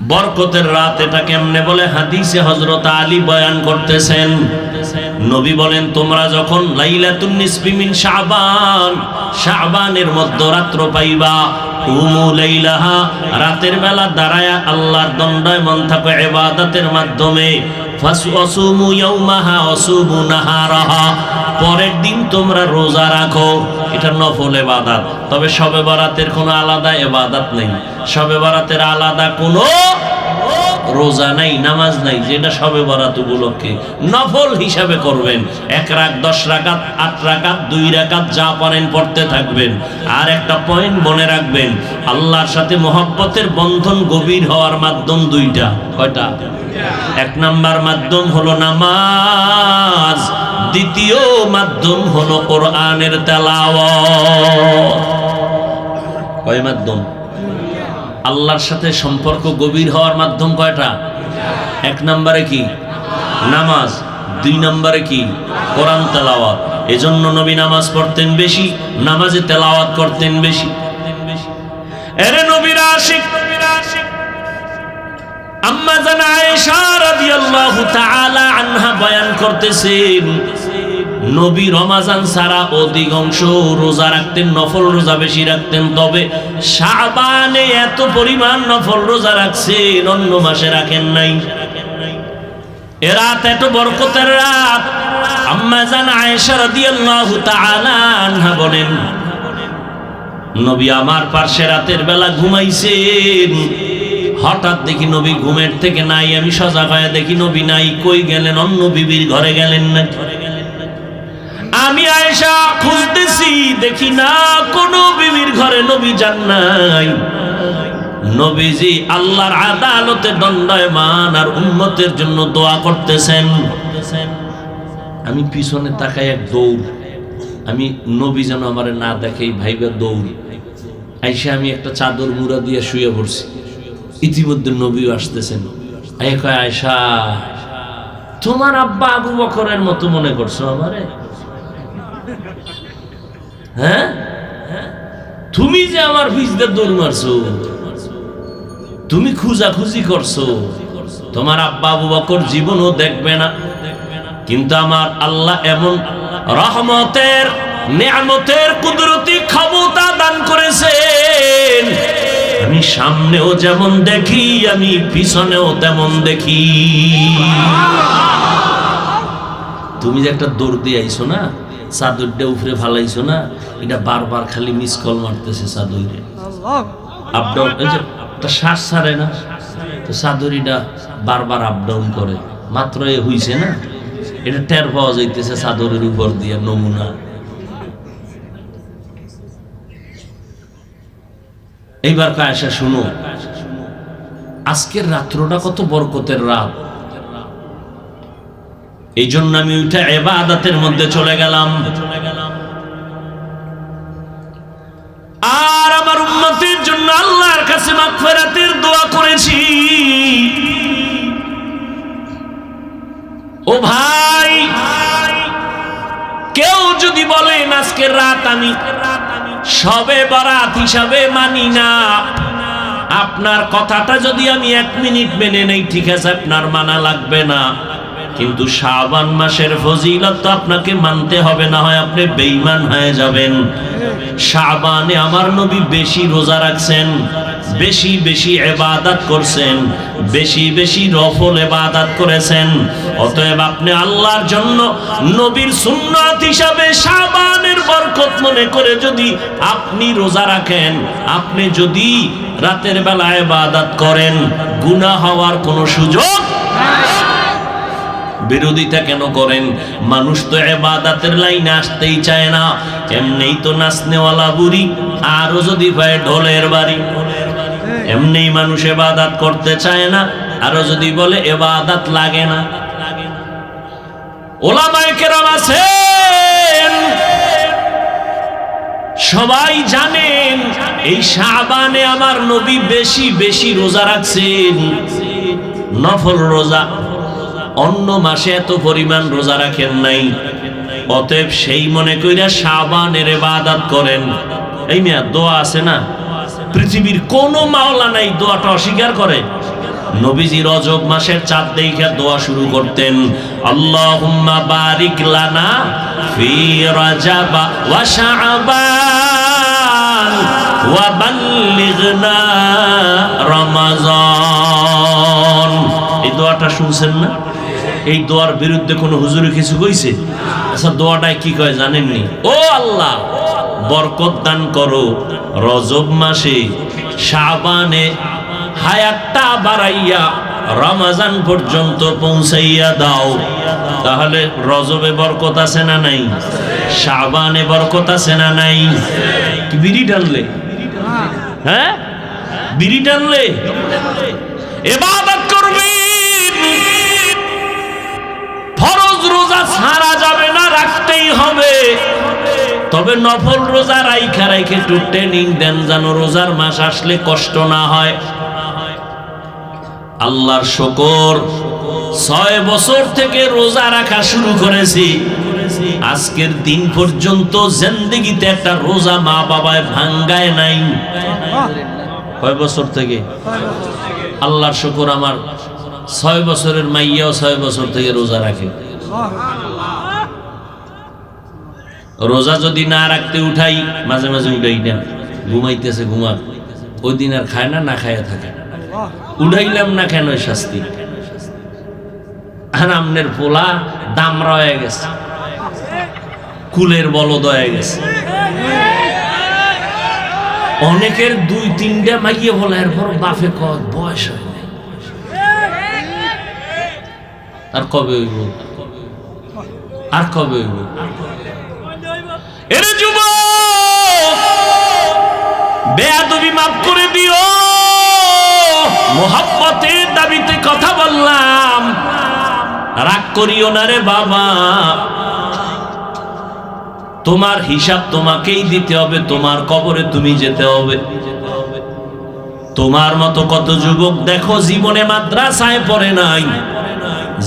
বরকতের রাত এটা কেমনে বলে হাদিসে হযরত আলী বয়ান করতেছেন। নবী বলেন, তোমরা যখন লাইলাতুন নিসফি মিন শাবান, শাবানের মধ্যরাত্র পাইবা, কুমু লাইলাহা, রাতের বেলা দাঁড়ায়া আল্লাহর দণ্ডায়মান থাকো ইবাদতের মাধ্যমে, ফাসুমু ইয়াউমাহা ওয়াসুমু নাহারাহা, পরের দিন তোমরা রোজা রাখো। এটা নফল ইবাদত। তবে শবে বরাতের কোনো আলাদা ইবাদত নেই, শবে বরাতের আলাদা কোনো রোজা নাই, নামাজ নাই, যেটা শবে বরাত উপলক্ষে নফল হিসাবে করবেন। 1 রাকাত, 10 রাকাত, 8 রাকাত, 2 রাকাত যা পারেন পড়তে থাকবেন। আর একটা পয়েন্ট মনে রাখবেন, আল্লাহর সাথে মহব্বতের বন্ধন গভীর হওয়ার মাধ্যম দুইটা। কয়টা? 1 নাম্বার মাধ্যম হলো নামাজ, দ্বিতীয় মাধ্যম হলো কোরআনের তেলাওয়াত। কয় মাধ্যম? আল্লাহর সাথে সম্পর্ক গভীর হওয়ার মাধ্যম কয়টা? 1 নম্বরে কি? নামাজ। 2 নম্বরে কি? কোরআন তেলাওয়াত। এজন্য নবী নামাজ পড়তেন বেশি, নামাজে তেলাওয়াত করতেন বেশি। এরে নবীর আশিক আম্মা জান আয়েশা রাদিয়াল্লাহু তাআলা আনহা বয়ান করতেছেন, নবী রমাজান ছাড়া অধিকাংশ রোজা রাখতেন, নফল রোজা বেশি রাখতেন। তবে শাবানে এত পরিমাণ নফল রোজা রাখছেন, অন্য মাসে রাখেন নাই। এ রাত এত বরকতের রাত। আম্মা জান আয়েশা রাদিয়াল্লাহু তাআলা আনহা বলেন, নবী আমার পার্শ্বে রাতের বেলা ঘুমাইছেন, হঠাৎ দেখি নবী ঘুমের থেকে নাই। আমি সজাগ হয়ে দেখি নবী নাই। কই গেলেন? অন্য বিবির ঘরে গেলেন না। আমি আয়েশা খুঁজতেছি, দেখি না কোনো বিবির ঘরে নবী যান নাই। নবীজি আল্লাহর আদালতে দণ্ডায়মান আর উম্মতের জন্য দোয়া করতেছেন। আমি পিছনে তাকাই, এক দৌড়। আমি নবী যেন আমার না দেখেই ভাইবা দৌড়। আয়েশা আমি একটা চাদর মুড়া দিয়ে শুয়ে পড়ছি। ইতিমধ্যে নবীও আসতেছেন। কয়, আয়েশা তোমার আব্বা আবু বকরের মতো মনে করছো আমারে? হ্যাঁ, তুমি যে আমার ভিজতে দৌড় মারছো, তুমি খুঁজাখুঁজি করছো, তোমার আব্বা আবু বকর জীবনও দেখবে না। কিন্তু আমার আল্লাহ এমন রহমতের, নেয়ামতের, কুদরতি ক্ষমতা দান করেছেন, আমি সামনেও যেমন দেখি, আমি পিছনেও তেমন দেখি। তুমি যে একটা দৌড় দিয়ে আইছো না, চাদরটা উপরে ফালাইছো না, এটা বারবার খালি মিস কল মারতেছে চাদরে। আপ ডাউন, একটা শ্বাস ছাড়ে না, তো চাদরিটা বারবার আপ ডাউন করে। মাত্র এ হইছে না, এটা টের পাওয়া যাইতেছে চাদরের উপর দিয়ে নমুনা। এইবার আয়েশা শুনো, আজকের রাত্রটা কত বরকতের রাত। এই জন্য আমি উঠে ইবাদতের মধ্যে চলে গেলাম। আর আমার উম্মতের জন্য আল্লাহর কাছে মাগফিরাতের দোয়া করেছি। ও ভাই, কেউ যদি বলেন আজকের রাত আমি শবে বরাত হিসাবে মানি না, আপনার কথাটা যদি আমি 1 মিনিট মেনে নেই, ঠিক আছে, আপনার মানা লাগবে না। কিন্তু শাবান মাসের ফজিলত তো আপনাকে মানতে হবে, না হয় আপনি বেঈমান হয়ে যাবেন। শাবানে আমার নবী বেশি রোজা রাখছেন, বেশি বেশি ইবাদত করছেন, বেশি বেশি নফল ইবাদত করেছেন। অতএব আপনি আল্লাহর জন্য নবীর সুন্নাত হিসাবে শাবানের বরকত মনে করে যদি আপনি রোজা রাখেন, আপনি যদি রাতের বেলা ইবাদত করেন, গুনাহ হওয়ার কোনো সুযোগ নাই। বিরোধিতা কেন করেন? মানুষ তো ইবাদতের লাইনে আসতেই চায় না। এমনিই তো নাচনেওয়ালা বুড়ি, আরো যদি পায় ঢোলের বাড়ি। এমনি মানুষ ইবাদত করতে চায় না, আরো যদি বলে ইবাদত লাগে না। ওলামায়ে কেরাম আছেন, সবাই জানেন এই শাবানে আমার নবী বেশি বেশি রোজা রাখছেন, নফল রোজা। অন্য মাসে এত পরিমাণ রোজা রাখেন নাই। অতএব সেই মনে কইরা শাবানের ইবাদত করেন। এই মিয়া দোয়া আছে না, পৃথিবীর কোন মাওলা নাই দোয়াটা অস্বীকার করে। নবীজি রজব মাসের চাঁদ দেখে দোয়া শুরু করতেন, আল্লাহুম্মা বারিক লানা ফি রাজাব ওয়া শাবান ওয়া বাল্লিগনা রমাজান। এই দোয়াটা শুনছেন না? এই দোয়ার বিরুদ্ধে কোনো হুজুরে কিছু কইছে? আচ্ছা, দোয়াটায় কি কয় জানেননি? ও আল্লাহ, বরকত দান করো রজব মাসে, শাবানে হায়াতটা বাড়াইয়া রমজান পর্যন্ত পৌঁছাইয়া দাও। তাহলে রজবে বরকত আছে না নাই? শাবানে বরকত আছে না নাই? কি বিড়ি টানলে? হ্যাঁ, বিড়ি টানলে? ইবাদত করবেন, ফরজ রোজা ছাড়া যাবে না, রাখতেই হবে। তবে নফল রোজা রাইখা রাইখে একটু ট্রেনিং দেন, যেন রোজার মাস আসলে কষ্ট না হয়। আল্লাহর শুকর, 6 বছর থেকে রোজা রাখা শুরু করেছি, আজকের দিন পর্যন্ত জিন্দেগিতে একটা রোজা মা বাবায় ভাঙ্গায় নাই। কয় বছর থেকে? আল্লাহর শুকর, আমার 6 বছরের মাইয়াও 6 বছর থেকে রোজা রাখে। রোজা যদি না রাখতে উঠাই, মাঝে মাঝে উঠাই না, ঘুমাইতেছে ঘুমাক, ওই দিন আর খায় না, না খায় থাকে। উঠাইলাম না কেন শাস্তি? আর আমনের পোলা দামরা হয়ে গেছে, কুলের বলদ হয়ে গেছে। অনেকের 2-3টা মাইয়ে বলে, এরপর বাপে কয় বয়স হয় নাই, আর কবে হইব, আর কবে হইব? এরে যুবক, বেয়াদবি মাফ করে দিও, মোহাব্বতের দাবিতে কথা বললাম, রাগ করিও না রে বাবা। তোমার হিসাব তোমাকেই দিতে হবে, তোমার কবরে তুমি যেতে হবে। তোমার মতো কত যুবক দেখো জীবনে মাদ্রাসায় পড়ে নাই,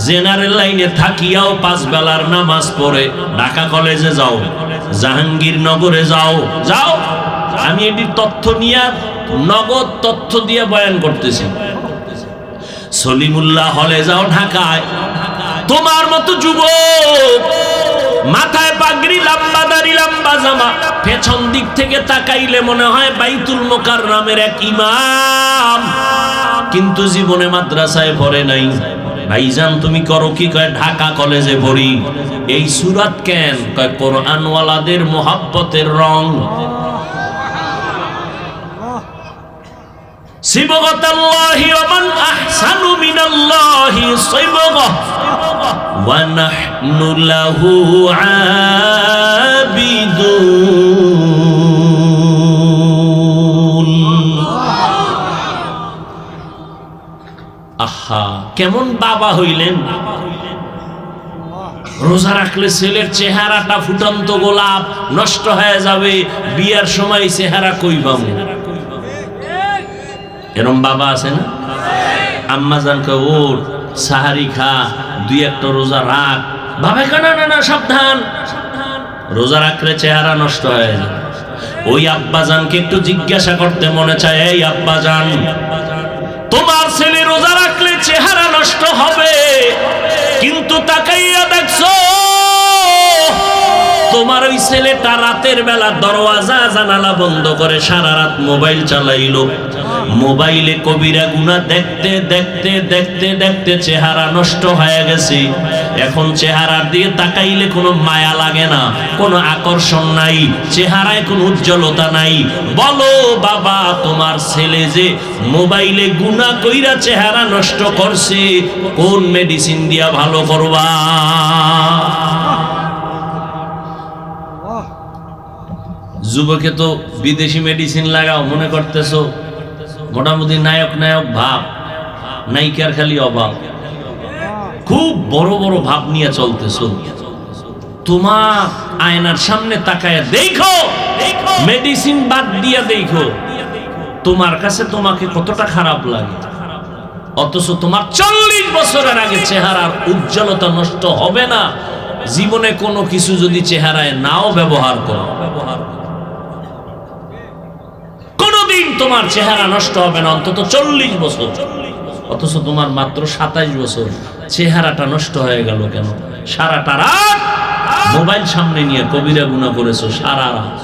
জেনারেল লাইনে থাকিয়াও 5 বেলার নামাজ পড়ে। ঢাকা কলেজে যাও, জাহাঙ্গীরনগরে যাও, যাও, আমি এটি তথ্য নিয়ে নগদ তথ্য দিয়ে বয়ান করতেছি। সলিমুল্লাহ হলে যাও ঢাকায়, তোমার মতো যুবক মাথায় পাগড়ি, লম্বা দাড়ি, লম্বা জামা, পেছন দিক থেকে তাকাইলে মনে হয় বাইতুল মুকাররমের এক ইমাম, কিন্তু জীবনে মাদ্রাসায় পড়ে নাই। ভাইজান তুমি করো কি? কয় ঢাকা কলেজে পড়ি। এই সূরাত কেন? কয় কোরআনওয়ালাদের মোহাব্বতের রং। সিবগাতাল্লাহি ওয়া মান আহসানু মিনাল্লাহি সিবগা ওয়া নাহনু লাহু আবিদুন। আহা, কেমন বাবা হইলেন! রোজা রাখলে ছেলের চেহারাটা ফুটন্ত গোলাপ, নষ্ট হয়ে যাবে, বিয়ার সময় চেহারা কই পাবো? এরম বাবা আছে না? আম্মা জানকে ওঠ, সাহারি খা, 2-1টা রোজা রাখ। বাবা কেনা না, না সাবধান, রোজা রাখলে চেহারা নষ্ট হয়ে যায়। ওই আব্বা জানকে একটু জিজ্ঞাসা করতে মনে চায়, এই আব্বা জান, তোমার ছেলে রোজা রাখলে চেহারা নষ্ট হবে, কিন্তু তাকাইয়া দেখছো তোমার ওই ছেলেটা রাতের বেলা দরওয়াজা জানালা বন্ধ করে সারা রাত মোবাইল চালাইলো। মোবাইলে কবিরা গুনাহ দেখতে দেখতে দেখতে দেখতে চেহারা নষ্ট হয়ে গেছে। এখন চেহারার দিকে তাকাইলে কোনো মায়া লাগে না, কোনো আকর্ষণ নাই, চেহারায় কোনো উজ্জ্বলতা নাই। বলো বাবা, তোমার ছেলে যে মোবাইলে গুনাহ কইরা চেহারা নষ্ট করছে, কোন মেডিসিন দিয়া ভালো করবা? যুবকে তো বিদেশি মেডিসিন লাগাও, মনে করতেছো মোটামুটি নায়ক নায়ক ভাব, নায়িকার খালি অভাব, খুব বড় বড় ভাব নিয়ে চলতেছো। তোমার আয়নার সামনে তাকায় দেখো, মেডিসিন বাদ দিয়া দেখো তোমার কাছে তোমাকে কতটা খারাপ লাগে। অথচ তোমার 40 বছরের আগে চেহারার উজ্জ্বলতা নষ্ট হবে না। জীবনে কোনো কিছু যদি চেহারায় নাও ব্যবহার করো, কোনদিন তোমার চেহারা নষ্ট হবে না, অন্তত 40 বছর। অথচ তোমার মাত্র 27 বছর, চেহারাটা নষ্ট হয়ে গেল কেন? সারাটা রাত মোবাইল সামনে নিয়ে কবিরা গুনাহ করেছো, সারা রাত।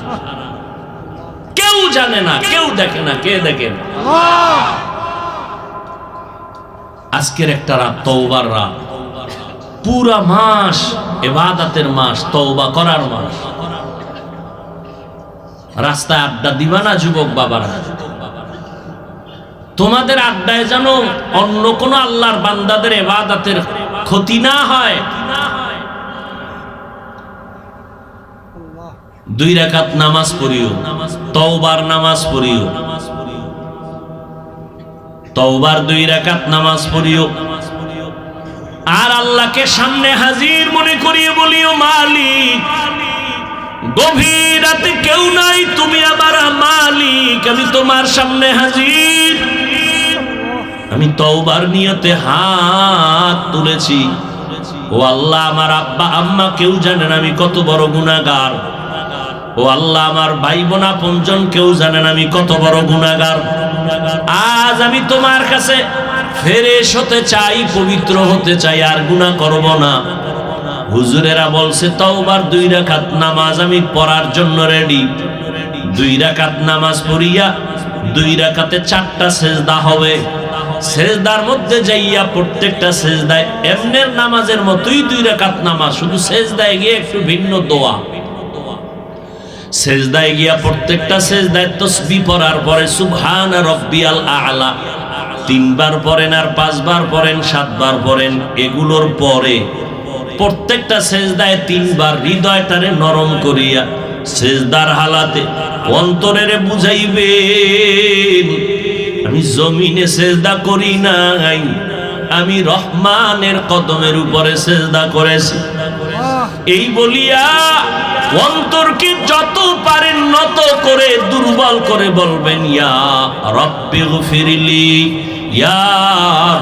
কেউ জানে না, কেউ দেখে না, কে দেখে? আজকের একটা রাত তওবার রাত, পুরা মাস ইবাদতের মাস, তওবা করার মাস। রাস্তায় আড্ডা দিবা না যুবক বাবারা? তোমাদের আড্ডায় যেন অন্য কোন আল্লাহর বান্দাদের ইবাদতের ক্ষতি না হয়। 2 রাকাত নামাজ পড়িও, তওবার নামাজ পড়িও, তওবার 2 রাকাত নামাজ পড়িও। আর আল্লাহকে সামনে হাজির মনে করিয়ে বলিও, মালিক গভীর রাতে কেউ নাই, তুমি আমার মালিক, আমি তোমার সামনে হাজির। আমি তওবার নিয়তে হাত তুলেছি। ও আল্লাহ, আমার আব্বা আম্মা কেউ জানেন আমি কত বড় গুনাহগার। ও আল্লাহ, আমার ভাই বোন আপনজন কেউ জানেন আমি কত বড় গুনাহগার। আজ আমি তোমার কাছে ফেরেশ হতে চাই, পবিত্র হতে চাই, আর গুনাহ করব না। হুজুরেরা বলছে তওবার 2 রাকাত নামাজ আমি পড়ার জন্য রেডি। 2 রাকাত নামাজ পড়িয়া 2 রাকাতে 4টা সেজদা হবে। সেজদার মধ্যে যাইয়া প্রত্যেকটা সেজদায় এমনের নামাজের মতোই 2 রাকাত নামাজ, শুধু সেজদায় গিয়ে একটু ভিন্ন দোয়া। সেজদায় গিয়া প্রত্যেকটা সেজদায় তাসবিহ পড়ার পরে সুবহান রাব্বিয়াল আ'লা 3 বার পড়েন, আর 5 বার পড়েন, 7 বার পড়েন। এগুলোর পরে প্রত্যেকটা সেজদায় 3 বার হৃদয়টারে নরম করিয়া সেজদার হালাতে অন্তরেরে বুঝাইবেন, আমি জমিনে সেজদা করি নাই, আমি রহমানের কদমের উপরে সেজদা করেছি। এই বলিয়া অন্তরকে যত পারেন নত করে দুর্বল করে বলবেন, ইয়া রব্বি গফিরলি, ইয়া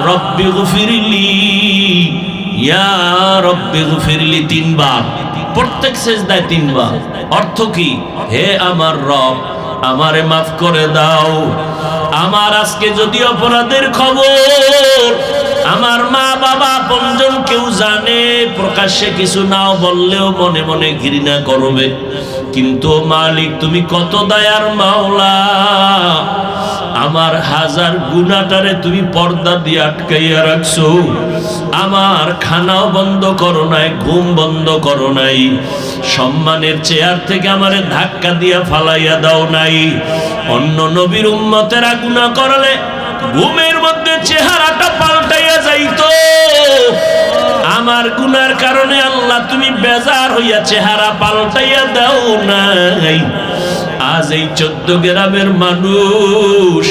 রব্বি গফিরলি, ইয়া রব্বি গফিরলি 3 বার, প্রত্যেক সেজদায় 3 বার। অর্থ কি? হে আমার রব, আমারে মাফ করে দাও। আমার আজকে যদি অপরাধের খবর আমার মা বাবা আপনজন কেউ জানে, প্রকাশ্যে কিছু নাও বললেও মনে মনে ঘৃণা করবে, কিন্তু মালিক তুমি কত দয়ার মাওলা, আমার হাজার গুনাহটারে তুমি পর্দা দিয়ে আটকাইয়া রাখছো। আমার খানাও বন্ধ করো নাই, ঘুম বন্ধ করো নাই, সম্মানের চেয়ার থেকে আমারে ধাক্কা দিয়া ফালাইয়া দাও নাই। অন্য নবীর উম্মতেরা গুনাহ করলে ঘুমের মধ্যে চেহারাটা পাল্টাইয়া যাইতো, আমার গুনার কারণে আল্লাহ তুমি বেজার হইয়া চেহারা পাল্টাইয়া দাও নাই। আজ এই 14 গ্রামের মানুষ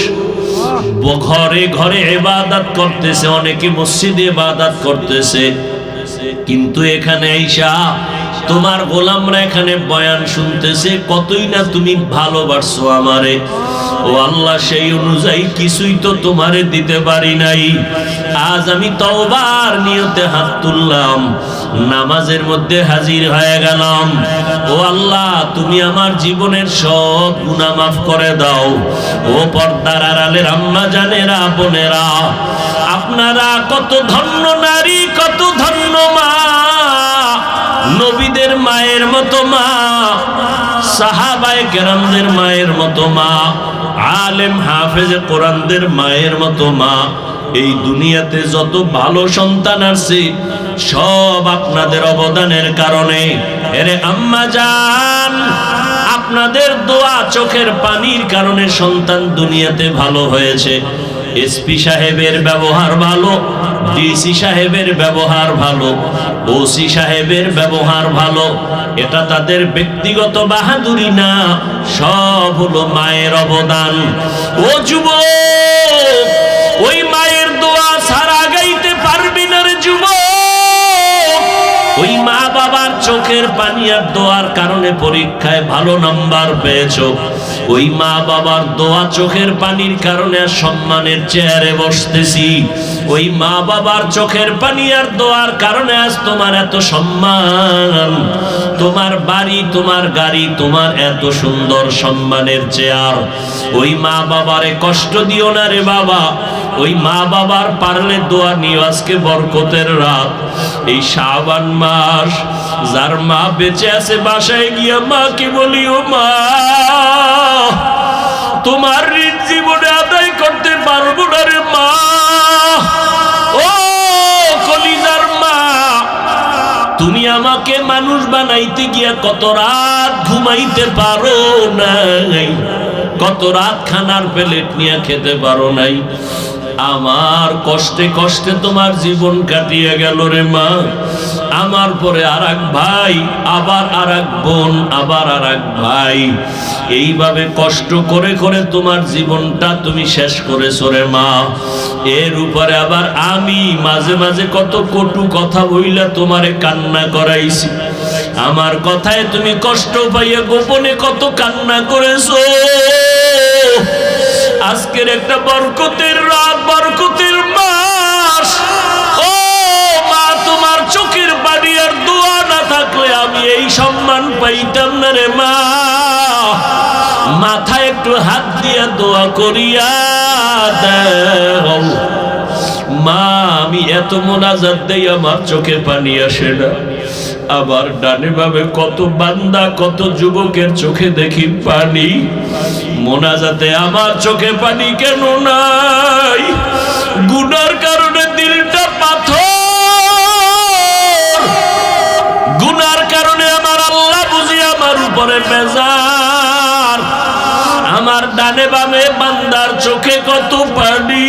ঘরে ঘরে ইবাদত করতেছে, অনেকে মসজিদে ইবাদত করতেছে, কিন্তু এখানে আইসা তোমার গোলামরা এখানে বয়ান শুনতেছে, কতই না তুমি ভালোবাসছো আমারে। ও আল্লাহ, সেই অনুযায়ী কিছুই তো তোমারে দিতে পারি নাই। আজ আমি তওবার নিয়তে হাত তুললাম, নামাজের মধ্যে হাজির হয়ে গেলাম। ও আল্লাহ, তুমি আমার জীবনের সব গুনাহ মাফ করে দাও। ও পর্দার আড়ালের আম্মা জানেরা, বোনেরা, আপনারা কত ধন্য নারী, কত ধন্য মা, নবীদের মায়ের মতো মা, সাহাবায়ে কেরামদের মায়ের মতো মা, আলেম হাফেজে কোরআনদের মায়ের মতো মা। এই দুনিয়াতে যত ভালো সন্তান আছে সব আপনাদের অবদানের কারণে। এরে আম্মা জান, আপনাদের দোয়া চোখের পানির কারণে সন্তান দুনিয়াতে ভালো হয়েছে। এসপি সাহেবের ব্যবহার ভালো, ডিসি সাহেবের ব্যবহার ভালো, ওসি সাহেবের ব্যবহার ভালো, এটা তাদের ব্যক্তিগত বাহাদুরি না, সব হলো মায়ের অবদান। ও যুবক, ওই মায়ের দোয়া ছাড়া গাইতে পারবি না রে যুবক। ওই মা বাবার চোখের পানি আর দোয়ার কারণে পরীক্ষায় ভালো নাম্বার পেয়েছো। ওই মা বাবার দোয়া চোখের পানির কারণে সম্মানের চেয়ারে বসতেছি। ওই মা বাবার চোখের পানি আর দোয়ার কারণে আজ তোমার এত সম্মান, তোমার বাড়ি, তোমার গাড়ি, তোমার এত সুন্দর সম্মানের চেয়ার। ওই মা বাবারে কষ্ট দিও না রে বাবা। ওই মা বাবার পারলে দোয়া নিও। আজকে বরকতের রাত, এই শাবান মাস, যার মা বেঁচে আছে বাসায় গিয়া মাকে বলিও, মা তোমার ঋণ জীবনে আদায় করতে পারবো না রে মা। ও কলিজার মা, তুমি আমাকে মানুষ বানাইতে গিয়া কত রাত ঘুমাইতে পারো নাই, কত রাত খানার প্লেট নিয়ে খেতে পারো নাই। আমার কষ্টে কষ্টে তোমার জীবন কাটিয়ে গেল রে মা। আমার পরে আর এক ভাই, আবার আর এক বোন, আবার আর এক ভাই, এইভাবে কষ্ট করে করে তোমার জীবনটা তুমি শেষ করেছো রে মা। এর উপরে আবার আমি মাঝে মাঝে কত কটু কথা বইলা তোমারে কান্না করাইছি। আমার কথায় তুমি কষ্ট পাইয়া গোপনে কত কান্না করেছো। আজকের একটা বরকতের রাত, বরকতের মাস। ও মা, তোমার চোখের পানি আর দোয়া না থাকলে আমি এই সম্মান পাইতাম না রে মা। মাথায় একটু হাত দিয়া দোয়া করিয়া দাও মা। আমি এত মোনাজাত দেই, আমার চোখে পানি আসে না। আবার ডানে ভাবে কত বান্দা, কত যুবকের চোখে দেখি পানি। মোনাজাতে আমার চোখে পানি কেন নাই? গুনার কারণে দিলটা পাথর, গুনার কারণে আমার আল্লাহ বুঝি আমার উপরে বেজার। আমার ডানে বামে বান্দার চোখে কত পানি,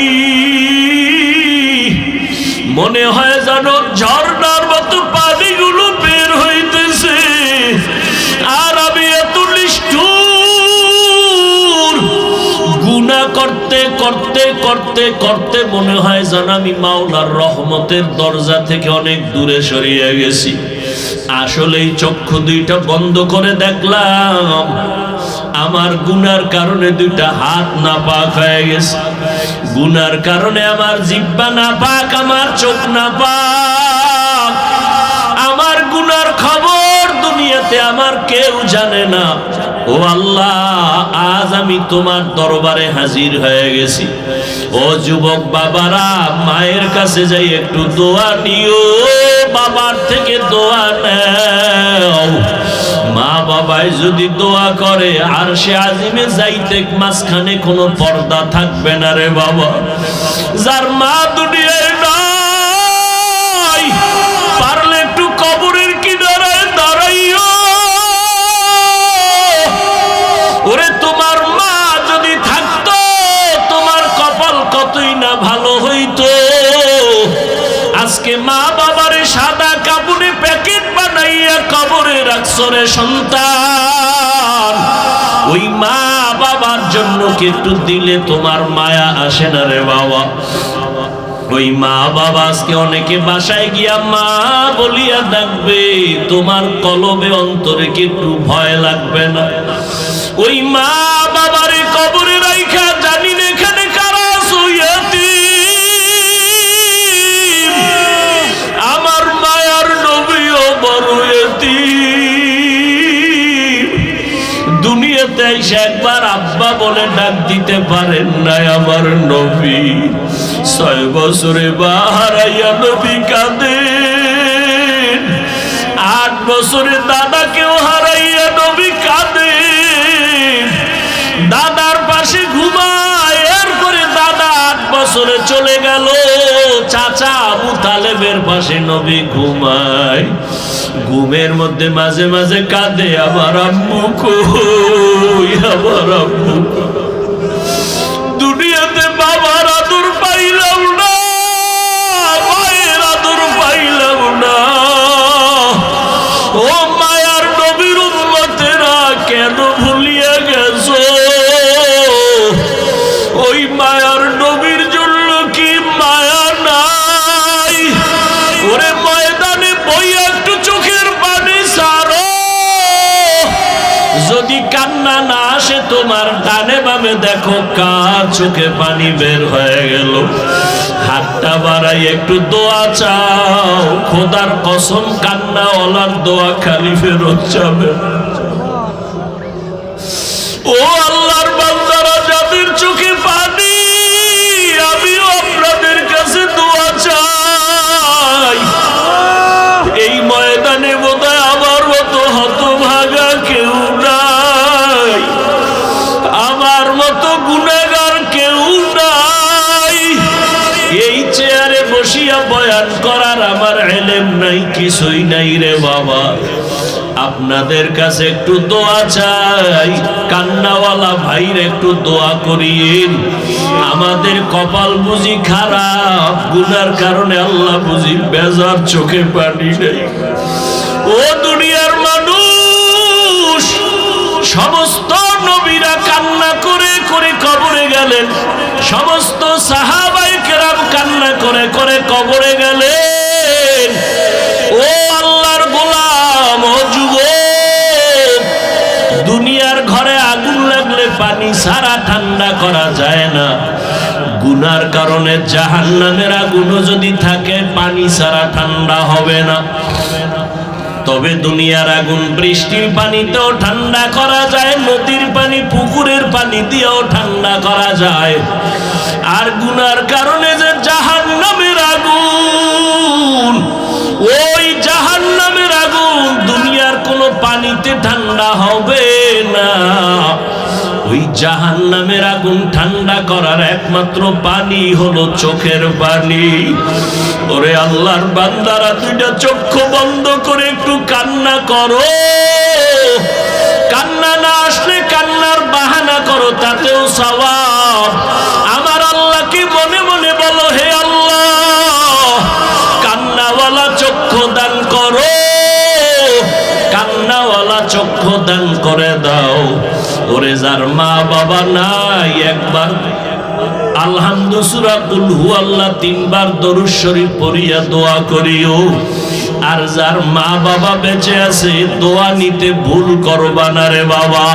মনে হয় যেন ঝর্ণার মতো পানিগুলো বের হইতেছে। আর আমি এত নিষ্ঠুর, গুনাহ করতে করতে করতে করতে মনে হয় যেন আমি মাওলার রহমতের দরজা থেকে অনেক দূরে সরিয়ে গেছি। আসলে এই চক্ষু দুইটা বন্ধ করে দেখলাম আমার গুনার কারণে দুইটা হাত নাপাক হয়ে গেছে। গুনার কারণে আমার জিহ্বা নাপাক, আমার চোখ নাপাক। আমার গুনার খবর দুনিয়াতে আমার কেউ জানে না। ও আল্লাহ, আজ আমি তোমার দরবারে হাজির হয়ে গেছি। ও যুবক বাবারা, মায়ের কাছে যাই একটু দোয়া নিও, বাবার থেকে দোয়া নাও। মা বাবাই যদি দোয়া করে আরশে আজিমে যাইতে মাঝখানে কোনো পর্দা থাকবে না রে বাবা। যার মা দুনিয়ায় নাই, পারলে একটু কবরের কিনারায় দাঁড়াইও। ওরে তোমার মা যদি থাকতো, তোমার কপাল কতই না ভালো হইতো। আজকে মা বাবারে সাদা কাপড়ে প্যাকেট বানাইয়া কবরে রাখছো রে সন্তান। ওই মা বাবার জন্য কি একটু দিলে তোমার মায়া আসে না রে বাবা? ওই মা বাবা আজকে অনেকে বাসায় গিয়া মা বলিয়া ডাকবে, তোমার কলবে অন্তরে কি একটু ভয় লাগবে না? ওই মা বাবারে কবরে রাইখা জানি না এখানে কারা সইয়াতি। আমার মায়ার নবীও বড় এতিম। দুনিয়াতে এসে একবার আব্বা বলে ডাক দিতে পারেন নাই আমার নবী। 6 বছরে বা হারাইয়া নবী কাঁদেন। 8 বছরে দাদাকেও হারাইয়া নবী কাঁদেন। দাদার পাশে ঘুমায়, এরপরে দাদা 8 বছরে চলে গেল। চাচা আবু তালেবের পাশে নবী ঘুমায়। ঘুমের মধ্যে মাঝে মাঝে কাঁদে, আমার আম্মু কই, আমার আম্মু। দুনিয়াতে বাবার আদর পাইলাম না, মায়ের আদর পাইলাম না। ও মায়ার নবীর উম্মতেরা, কেন ভুলিয়া গেছো? ওই মায়ার নবীর জন্য কি মায়া নাই? ওরে ময়দানে বইয়া একটু চোখের পানি সারো। যদি কান্না না আসে তোমার ডানে বামে দেখো কার চোখে পানি বের হয়ে গেল, হাতটা বাড়াই একটু দোয়া চাও, খোদার কসম কান্নাওয়ালার দোয়া খালি ফেরত যাবে। ও আল্লাহর বান্দারা, যাদের চোখে পানি, আমিও আপনাদের কাছে দোয়া চাই। এই ময়দানে বোধহয় আমার মতো হতভাগা কেউ নাই, আমার মতো গুনাহগার কেউ নাই। এই চেয়ারে বসিয়া বয়ান করার আমার ইলম নাই, কিছুই নাই রে বাবা। আপনাদের কাছে একটু দোয়া চাই, কান্নাওয়ালা ভাইর একটু দোয়া করিয়েন। আমাদের কপাল বুঝি খারাপ, গুনার কারণে আল্লাহ বুঝি বেজার, চোখে পানি নেই। ও দুনিয়ার মানুষ, সমস্ত নবীরা কান্না করে করে কবরে গেলেন, সমস্ত সাহাবায়ে কেরাম কান্না করে করে কবরে গেলেন। ও আল্লাহর গোলাম, ও যুবক, দুনিয়ার ঘরে আগুন লাগলে পানি ছাড়া ঠান্ডা করা যায় না। গুনার কারণে জাহান্নামের আগুনও যদি থাকে, পানি ছাড়া ঠান্ডা হবে না। তবে দুনিয়ার আগুন বৃষ্টির পানিতেও ঠান্ডা করা যায়, নদীর পানি পুকুরের পানি দিয়েও ঠান্ডা করা যায়। আর গুনার কারণে যে জাহান্নামের আগুন, ওই জাহান্নামের আগুন দুনিয়ার কোনো পানিতে ঠান্ডা হবে না। ওই জাহান্নামের আগুন ঠান্ডা করার একমাত্র পানি হলো চোখের পানি। ওরে আল্লাহর বান্দারা, দুইটা চক্ষু বন্ধ করে একটু কান্না করো। কান্না না আসলে কান্নার বাহানা করো, তাতেও সওয়াব। আমার আল্লাহকে মনে মনে বলো, হে আল্লাহ, কান্নাওয়ালা চক্ষু দান করো, কান্নাওয়ালা চক্ষু দান করে দাও। ওরে যার মা বাবা নাই, একবার আলহামদু সূরা কুল হুয়াল্লাহ 3 বার দরুদ শরীফ পড়িয়া দোয়া করিও। আর যার মা বাবা বেঁচে আছে, দোয়া নিতে ভুল করবা না রে বাবা।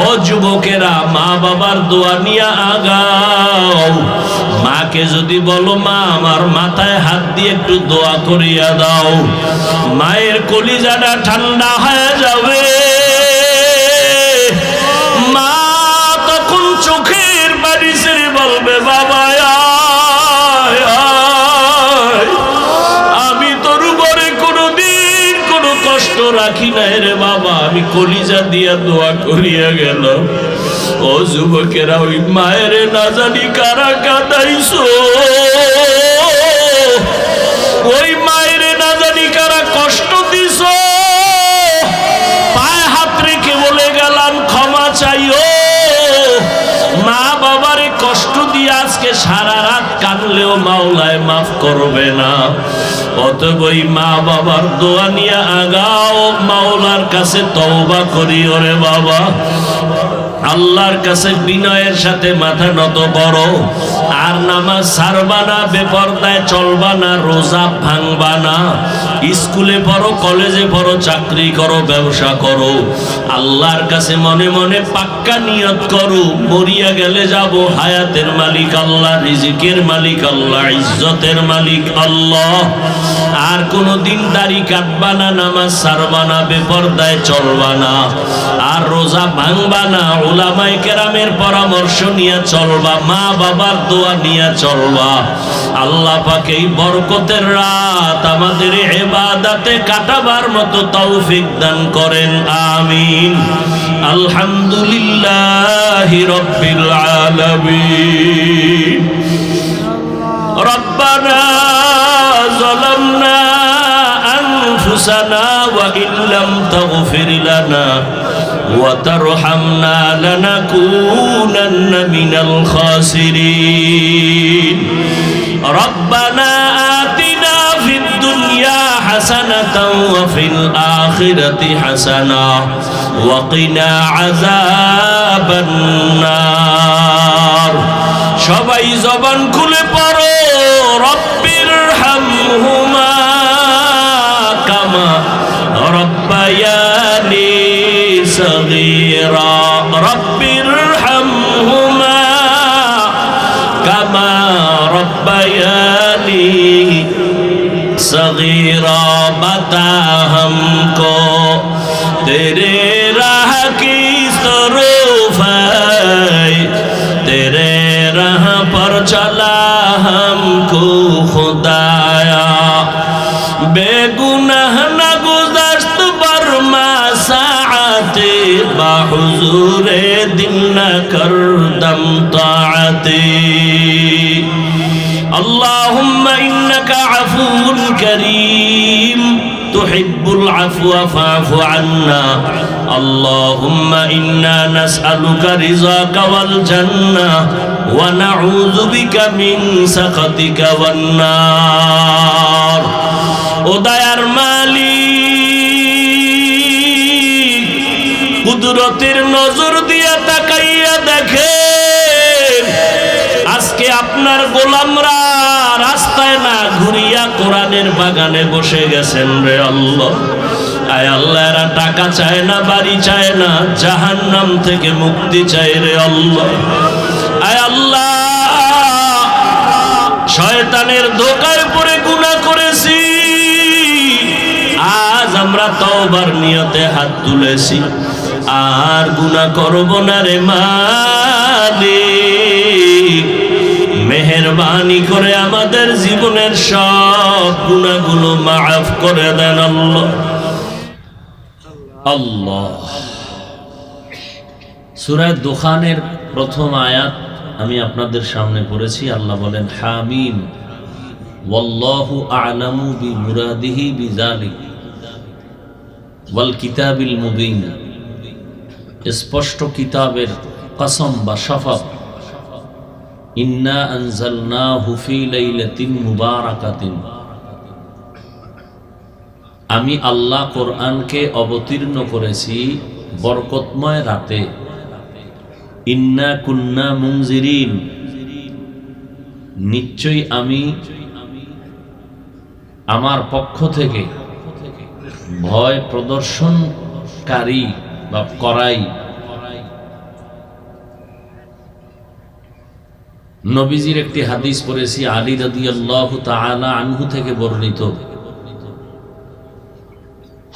ও যুবকেরা, মা বাবার দোয়া নিয়ে আগাও। মাকে যদি বলো, মা আমার মাথায় হাত দিয়ে একটু দোয়া করিয়া দাও, মায়ের কলিজাটা ঠান্ডা হয়ে যাবে। মা তখন চোখের পানি ছেড়ে বলবে, বাবা আমি তোর উপরে কোনোদিন কোনো কষ্ট রাখি নাই রে বাবা, আমি কলিজা দিয়া দোয়া করিয়া গেলাম। ও যুবকেরা, ওই মায়ের না জানি কারা কাঁদাইছো, ওই মায়ের না জানি কারা কষ্ট দিছ। পায়ে হাত রেখে বলে গেলাম, ক্ষমা চাইও। মা বাবারে কষ্ট দিয়ে আজকে সারা রাত কাঁদলেও মাওলায় মাফ করবে না। অতএব ওই মা বাবার দোয়া নিয়ে আগাও, মাওলার কাছে তওবা করি। ওরে বাবা, আল্লাহর কাছে বিনয়ের সাথে মাথা নত করো। আর নামাজ ছাড়বা না, বেপরদায় চলবা না, রোজা ভাঙবা না। স্কুলে পড়ো, কলেজে পড়ো, চাকরি করো, ব্যবসা করো, আল্লাহর কাছে মনে মনে পাক্কা নিয়ত করো, মরিয়া গেলে যাব হায়াতের মালিক আল্লাহ, রিজিকের মালিক আল্লাহ, ইজ্জতের মালিক আল্লাহ। আর কোনো দিন দাড়ি কাটবা না, নামাজ ছাড়বা না, বেপরদায় চলবা না, আর রোজা ভাঙবা না। উলামায়ে কেরামের পরামর্শ নিয়ে চলবা, মা বাবার দোয়া নিয়ে চলবা। আল্লাহ পাক এই বরকতের রাত আমাদের ইবাদতে কাটাবার মতো তৌফিক দান করেন, আমিন। আলহামদুলিল্লাহি রাব্বিল আলামিন। রব্বানা যালামনা আনফুসানা ওয়া ইল্লাম তাগফির লানা وترحمنا لنكونن من الخاسرين ربنا آتنا في الدنيا حسنة وفي الآخرة حسنة وقنا عذاب النار সবাই জবান খুলে পড়ো রব্বির হামহুমা কামা রব্বায়ানি صغيرا رب सगीरा बता हमको तेरे राह की तरफ है तेरे राह पर चला हमको खुदाया बेगुनाह न गुज़श्त बरमा साअते बाहुज़ूरे दिल न करदम ताअते अल्लाहुम्मा इन्नका अफ़ूउन करीम तुहिब्बुल अफ़्वा फ़अफ़ु अन्ना अल्लाहुम्मा इन्ना नस्अलुका रिज़ाका वल जन्नह व नऊज़ु बिका मिन सख़तिका वन नार। ও দয়ার মালিক কুদরতের নজর দিয়া তাকাইয়া দেখেন আজকে আপনার গোলামরা রাস্তায় না ঘুরিয়া কোরআনের বাগানে বসে গেছেন রে আল্লাহ। আয় আল্লাহ, এরা টাকা চায় না, বাড়ি চায় না, জাহান্নাম থেকে মুক্তি চায় রে আল্লাহ। আয় আল্লাহ, শয়তানের ধোঁকায় পড়ে গুনাহ করেছি, আজ আমরা তওবার নিয়তে হাত তুলেছি, আর গুনাহ করব না রে মালিক। মেহেরবানি করে আমাদের জীবনের সব গুনাহগুলো মাফ করে দেন আল্লাহ। আল্লাহ। সূরা দুখানের প্রথম আয়াত আমি আপনাদের সামনে পড়েছি। আল্লাহ বলেন হামিম ওয়াল্লাহু আ'লামু বিমুরাদিহি বিযালিক ওয়াল কিতাবিল মুবিন। স্পষ্ট কিতাবের কসম বা শপথ। ইন্না আনজালনাহু ফি লাইলাতিন মুবারাকাতিন। আমি আল্লাহ কোরআনকে অবতীর্ণ করেছি বরকতময় রাতে। ইন্না কুন্না মুনজিরিন। নিশ্চয়ই আমি আমার পক্ষ থেকে ভয় প্রদর্শনকারী বা করাই। নবীজির একটি হাদিস পড়েছি আলী রাদিয়াল্লাহু তাআলা আনহু থেকে বর্ণিত।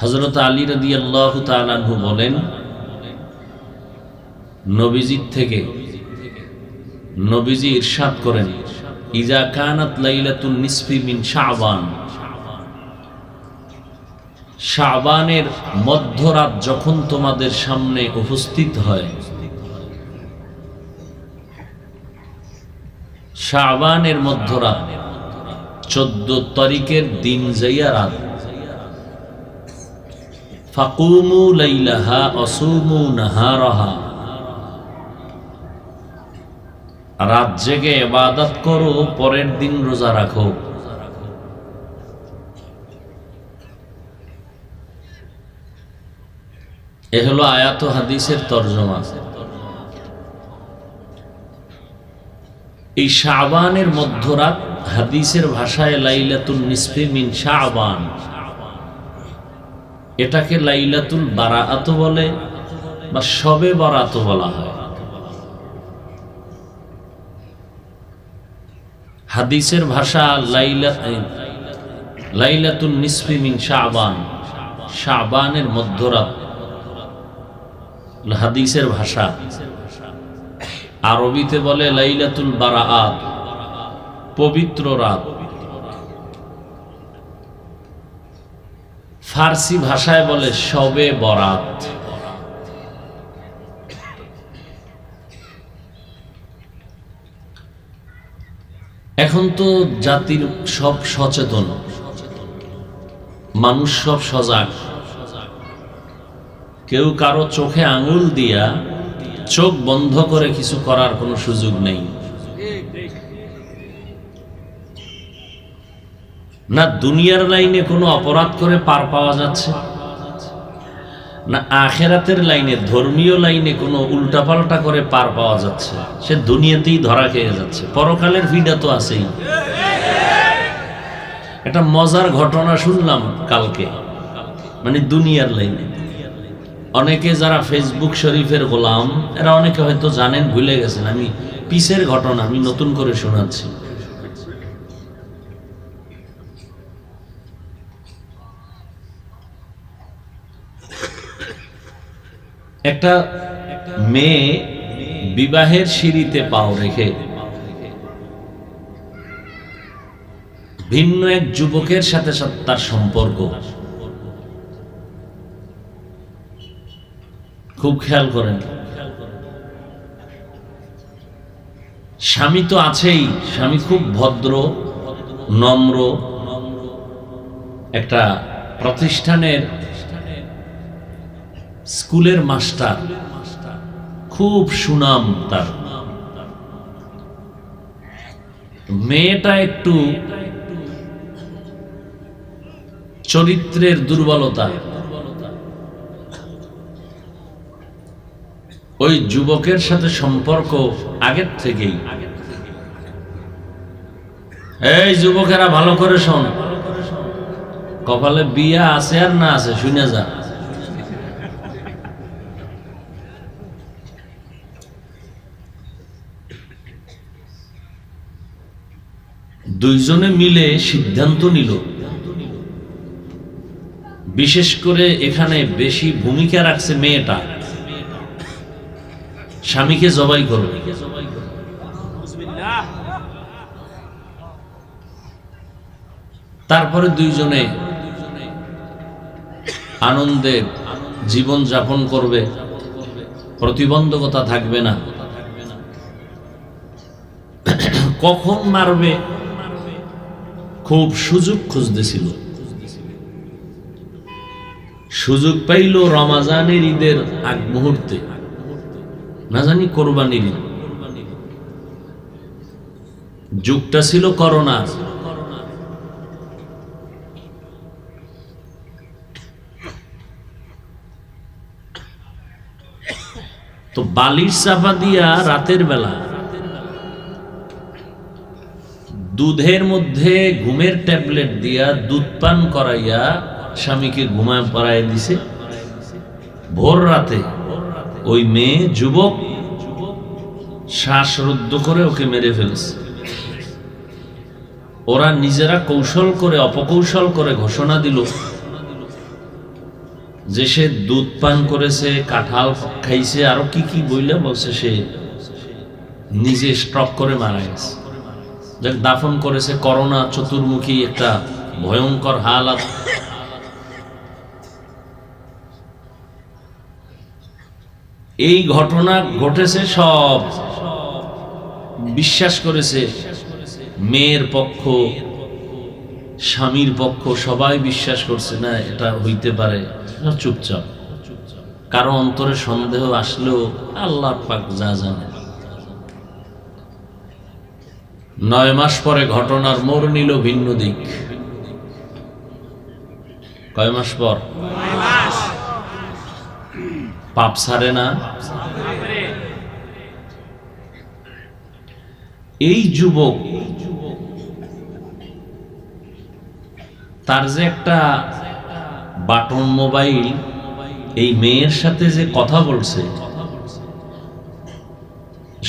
হযরত আলী রাদিয়াল্লাহু তাআলা আনহু বলেন, নবীজির থেকে নবীজি ইরশাদ করেন, ইজা কানাত লাইলাতুন নিসফি মিন শাবান। শাবানের মধ্যরাত যখন তোমাদের সামনে উপস্থিত হয়, শাবানের মধ্যরাত 14 তারিখের দিন যাইয়া রাত। ফাকুমু লাইলাহা আসুমু নাহারাহা। রাত জেগে ইবাদত করো, পরের দিন রোজা রাখো। এ হলো আয়াত ও হাদিসের তরজমা। এই শাবানের মধ্যরাত হাদিসের ভাষায় লাইলাতুন নিসফি মিন শাবান। এটাকে লাইলাতুল বারাআত বলে বা শবে বারাত বলা হয়। হাদিসের ভাষা লাইলাতুন নিসফি মিন শাবান, শাবানের মধ্যরাত হাদিসের ভাষা। আরবিতে বলে লাইলাতুল বারাআত, পবিত্র রাত। ফার্সি ভাষায় বলে শবে বরাত। এখন তো জাতির সব সচেতন, মানুষ সব সজাগ। কেউ কারো চোখে আঙুল দিয়া চোখ বন্ধ করে কিছু করার কোনো সুযোগ নেই। না দুনিয়ার লাইনে কোনো অপরাধ করে পার পাওয়া যাচ্ছে, না আখেরাতের লাইনে ধর্মীয় লাইনে কোনো উল্টাপাল্টা করে পার পাওয়া যাচ্ছে। সে দুনিয়াতেই ধরা খেয়ে যাচ্ছে। পরকালের ভিড়া তো আছেই। একটা মজার ঘটনা শুনলাম কালকে, মানে দুনিয়ার লাইনে। অনেকে যারা ফেসবুক শরীফের গোলাম, এরা অনেকে হয়তো জানেন, ভুলে গেছেন। আমি পিসের ঘটনা আমি নতুন করে শোনাচ্ছি। একটা মেয়ে বিবাহের সিঁড়িতে পাও রেখে ভিন্ন এক যুবকের সাথে তার সম্পর্ক, খুব খেয়াল করেন। স্বামী তো আছেই, স্বামী খুব ভদ্র নম্র, একটা প্রতিষ্ঠানের স্কুলের মাস্টার, খুব সুনাম তার। মেয়েটা একটু চরিত্রের দুর্বলতা, ওই যুবকের সাথে সম্পর্ক আগের থেকেই। এই যুবকেরা ভালো করে শোন, কপালে বিয়া আছে আর না আছে শুনে যা। দুইজনে মিলে সিদ্ধান্ত নিল, বিশেষ করে এখানে বেশি ভূমিকা রাখছে মেয়েটা, স্বামীকে জবাই করবে। তারপরে দুইজনে আনন্দে জীবন যাপন করবে, প্রতিবন্ধকতা থাকবে না। কখন মারবে খুব সুযোগ খুঁজতেছিল, সুযোগ পাইল রমাজানের ঈদের আগ মুহূর্তে, না জানি কোরবানির ঈদ, যুগটা ছিল করোনা। তো বালিশ চাপা দিয়া রাতের বেলা দুধের মধ্যে ঘুমের ট্যাবলেট দিয়া দুধ পান করাইয়া স্বামীকে ঘুমায় পড়ায় দিছে। ভোর রাতে ওই মেয়ে যুবক শ্বাসরুদ্ধ করে ওকে মেরে ফেলছে। ওরা নিজেরা কৌশল করে অপকৌশল করে ঘোষণা দিল যে সে দুধ পান করেছে, কাঁঠাল খাইছে, আরো কি কি বইলে বলছে সে নিজে স্ট্রোক করে মারা গেছে। যাক, দাফন করেছে। করোনা চতুর্মুখী একটা ভয়ঙ্কর হালাত। এই ঘটনা ঘটেছে, সব বিশ্বাস করেছে, মেয়ের পক্ষ স্বামীর পক্ষ সবাই বিশ্বাস করছে না এটা হইতে পারে। চুপচাপ, কারো অন্তরে সন্দেহ আসলেও আল্লাহ পাক যা জানে। 9 মাস পরে ঘটনার মোড় নিল ভিন্ন দিক। কয় মাস পর? পাপ ছাড়ে না। এই যুবক তার যে একটা বাটন মোবাইল, এই মেয়ের সাথে যে কথা বলছে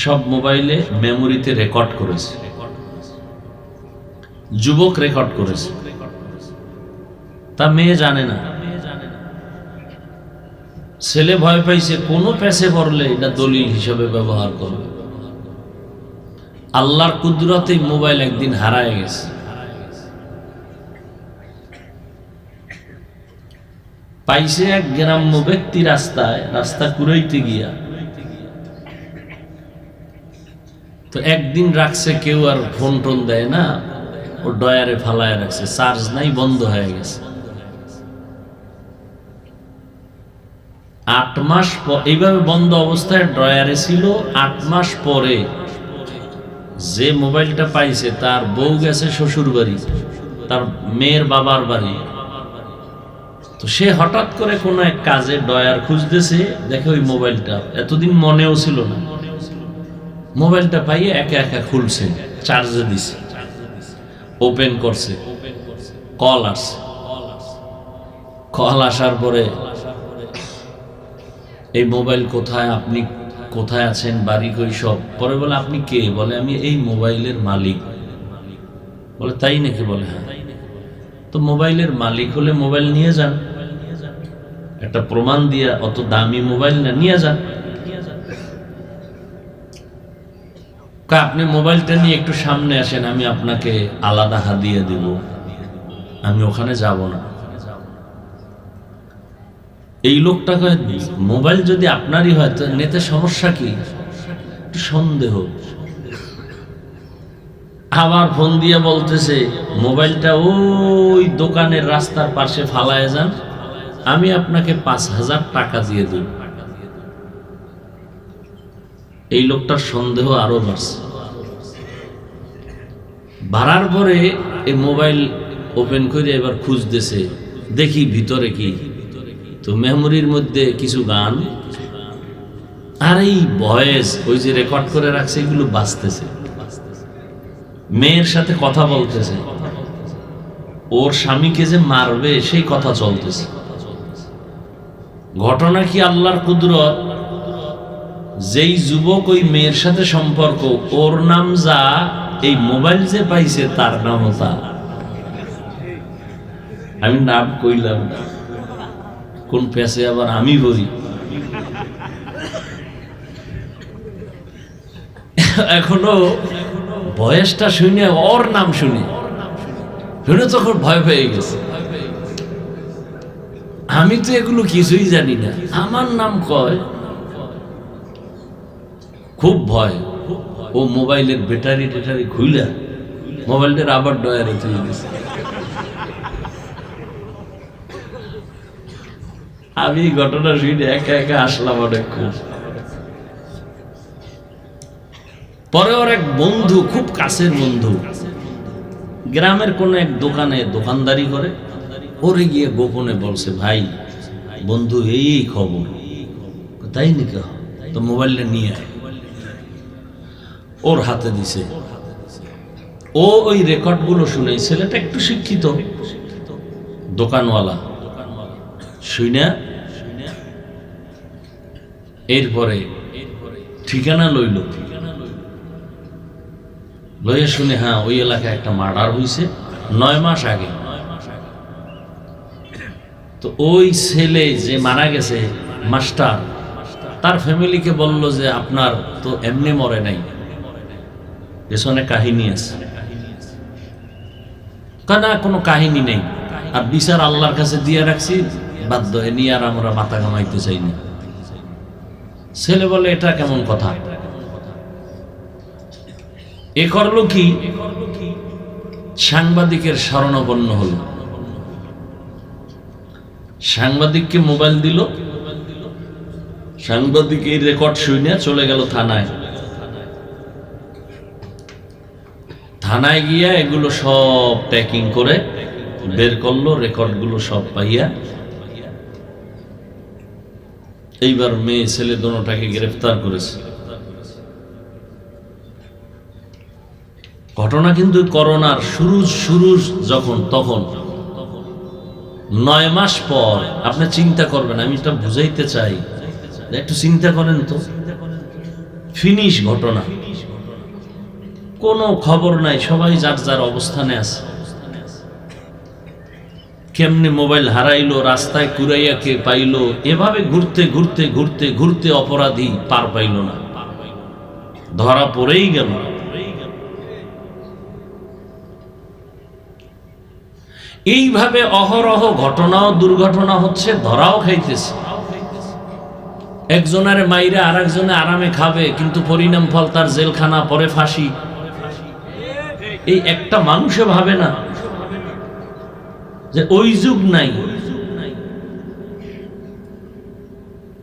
সব মোবাইলে মেমোরিতে রেকর্ড করেছে, যুবক রেকর্ড করেছে, তা মেয়ে জানে না। ছেলে ভয় পাইছে, কোনো পেছে পড়লে এটা দলিল হিসেবে ব্যবহার করবে। আল্লাহর কুদরতে মোবাইল একদিন হারায় গেছে। পাইছে এক গ্রাম্য ব্যক্তি রাস্তা কুড়াইতে গিয়া। তো একদিন রাখছে, কেউ আর ফোন টোন দেয় না, ও ডয়ারে ফালায় রাখছে, চার্জ নাই, বন্ধ হয়ে গেছে। 8 মাস এইভাবে বন্ধ অবস্থায় ড্রয়ারে ছিল। 8 মাস পরে যে মোবাইলটা পাইছে তার বউ গেছে শ্বশুর বাড়ি, তার মেয়ের বাবার বাড়ি। তো সে হঠাৎ করে কোনো এক কাজে ডয়ার খুঁজতেছে, দেখে ওই মোবাইলটা এতদিন মনেও ছিল না। মোবাইলটা পাইয়ে একা একা খুলছে, চার্জে দিছে, ওপেন করছে, কল আসছে। কল আসার পরে এই মোবাইল কোথায়, আপনি কোথায় আছেন, বাড়ি কই, সব। পরে বলে আপনি কে? বলে আমি এই মোবাইলের মালিক। বলে তাই নাকি? বলে হ্যাঁ। তো মোবাইলের মালিক হলে মোবাইল নিয়ে যান। একটা প্রমাণ দিয়া, অত দামি মোবাইল না, নিয়ে যান। আপনি মোবাইলটা নিয়ে একটু সামনে আসেন, আমি আপনাকে আলাদা হাদিয়া দিব, আমি ওখানে যাব না। এই লোকটা কয় মোবাইল যদি আপনারই হয় তো নেতে সমস্যা কি? একটু সন্দেহ। আবার ফোন দিয়ে বলতেছে মোবাইলটা ওই দোকানের রাস্তার পাশে ফালায় যান, আমি আপনাকে 5,000 টাকা দিয়ে দেব। এই লোকটার সন্দেহ আরো বাড়ছে। বাড়ার পরে এই মোবাইল ওপেন করে এবার খুঁজতেছে, দেখি ভিতরে কি। তো মেমোরির মধ্যে কিছু গান আর এই ভয়েস ওই যে রেকর্ড করে রাখছে, এগুলো বাজতেছে। মেয়ের সাথে কথা বলতেছে, ওর স্বামীকে যে মারবে সেই কথা চলতেছে। ঘটনা কি আল্লাহর কুদরত, যেই যুবক ওই মেয়ের সাথে সম্পর্ক, ওর নাম যা, এই মোবাইল যে পাইছে তার নাম তা। আমি নাম কইলাম না, কোন পেছে আবার আমি বলি। এখনো বয়সটা শুনে, ওর নাম শুনে তখন ভয় পেয়ে গেছে। আমি তো এগুলো কিছুই জানি না, আমার নাম কয়, খুব ভয়। ও মোবাইলের ব্যাটারি টেটারি খুইলা মোবাইলটার আবার ডয়ারে চলে গেছে। আমি ঘটনা শুনে একা একা আসলাম অনেকক্ষণ। পরে ওর এক বন্ধু, খুব কাছের বন্ধু, গ্রামের কোন এক দোকানে দোকানদারি করে, ওরে গিয়ে গোপনে বলছে, ভাই বন্ধু এই খবর। তাই নাকি? তো মোবাইলটা নিয়ে আয়। ওর হাতে দিছে। ও ওই রেকর্ড গুলো শুনে, ছেলেটা একটু শিক্ষিত দোকানওয়ালা, শুনে এরপরে ঠিকানা লইল। লইয়া শুনে, হ্যাঁ ওই এলাকায় একটা মার্ডার হয়েছে 9 মাস আগে। তো ওই ছেলে যে মারা গেছে মাস্টার, তার ফ্যামিলিকে বলল যে আপনার তো এমনি মরে নাই, পেছনে কাহিনী আছে। না, কোনো কাহিনী নেই, আর বিচার আল্লাহর কাছে দিয়ে রাখছি, বাধ্য এ নিয়ে আর আমরা মাথা ঘামাইতে চাই না। ছেলে বলে এটা কেমন কথা? এ করলো কি, সাংবাদিকের শরণাপন্ন হলো। সাংবাদিককে মোবাইল দিল, সাংবাদিক এই রেকর্ড শুনে চলে গেল থানায়। থানায় গিয়া এগুলো সব প্যাকিং করে বের করলো, রেকর্ডগুলো সব পাইয়া। এইবার মেয়ে ছেলে দোনোটাকে গ্রেফতার করেছে। ঘটনা কিন্তু করোনার শুরু যখন, তখন 9 মাস পর। আপনি চিন্তা করবেন, আমি এটা বুঝাইতে চাই, একটু চিন্তা করেন তো। ফিনিশ ঘটনা, কোনো খবর নাই, সবাই যার যার অবস্থানে আছে। কেমনে মোবাইল হারাইলো, রাস্তায় কুড়াইয়া কে পাইলো, এভাবে ঘুরতে ঘুরতে ঘুরতে ঘুরতে অপরাধী পার পাইল না, ধরা পড়েই গেল। এইভাবে অহরহ ঘটনা ও দুর্ঘটনা হচ্ছে, ধরাও খাইতেছে। একজনের মাইরে আর একজনে আরামে খাবে, কিন্তু পরিণাম ফল তার জেলখানা, পরে ফাঁসি। এই একটা মানুষে ভাবে না যে ওই যুগ নাই,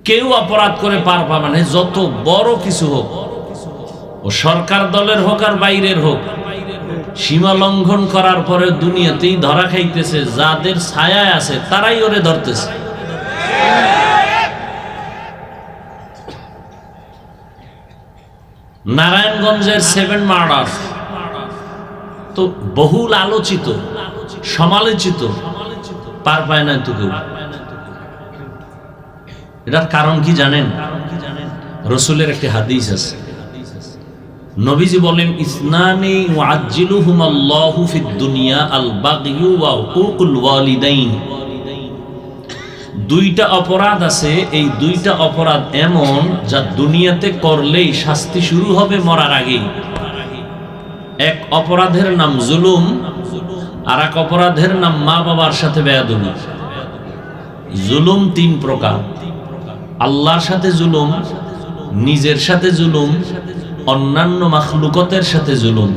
কেউ অপরাধ করে পার পাবে না, যত বড় কিছু হোক, ও সরকার দলের হোক আর বাইরের হোক, সীমা লঙ্ঘন করার পরে দুনিয়াতেই ধরা খাইতেছে। যাদের ছায়ায় আছে তারাই ওরে ধরতেছে। নারায়ণগঞ্জের 7 মার্ডার তো বহুল আলোচিত, সমালোচিত, পার পায় না তো কেউ। এটার কারণ কি জানেন? রসুলের একটি হাদিস আছে, নবীজি বলেন, ইসনানি ওয়াজ্জিলুহুমাল্লাহু ফিদ দুনিয়া আল বাগয়ু ওয়া উকুল ওয়ালিদাইন। দুইটা অপরাধ আছে, এই দুইটা অপরাধ এমন যা দুনিয়াতে করলেই শাস্তি শুরু হবে মরার আগেই। এক অপরাধের নাম জুলুম, আর এক অপরাধের নাম মা বাবার সাথে বেয়াদবি। জুলুম তিন প্রকার: আল্লাহর সাথে জুলুম, নিজের সাথে জুলুম, অন্যান্য মাখলুকতের সাথে জুলুম।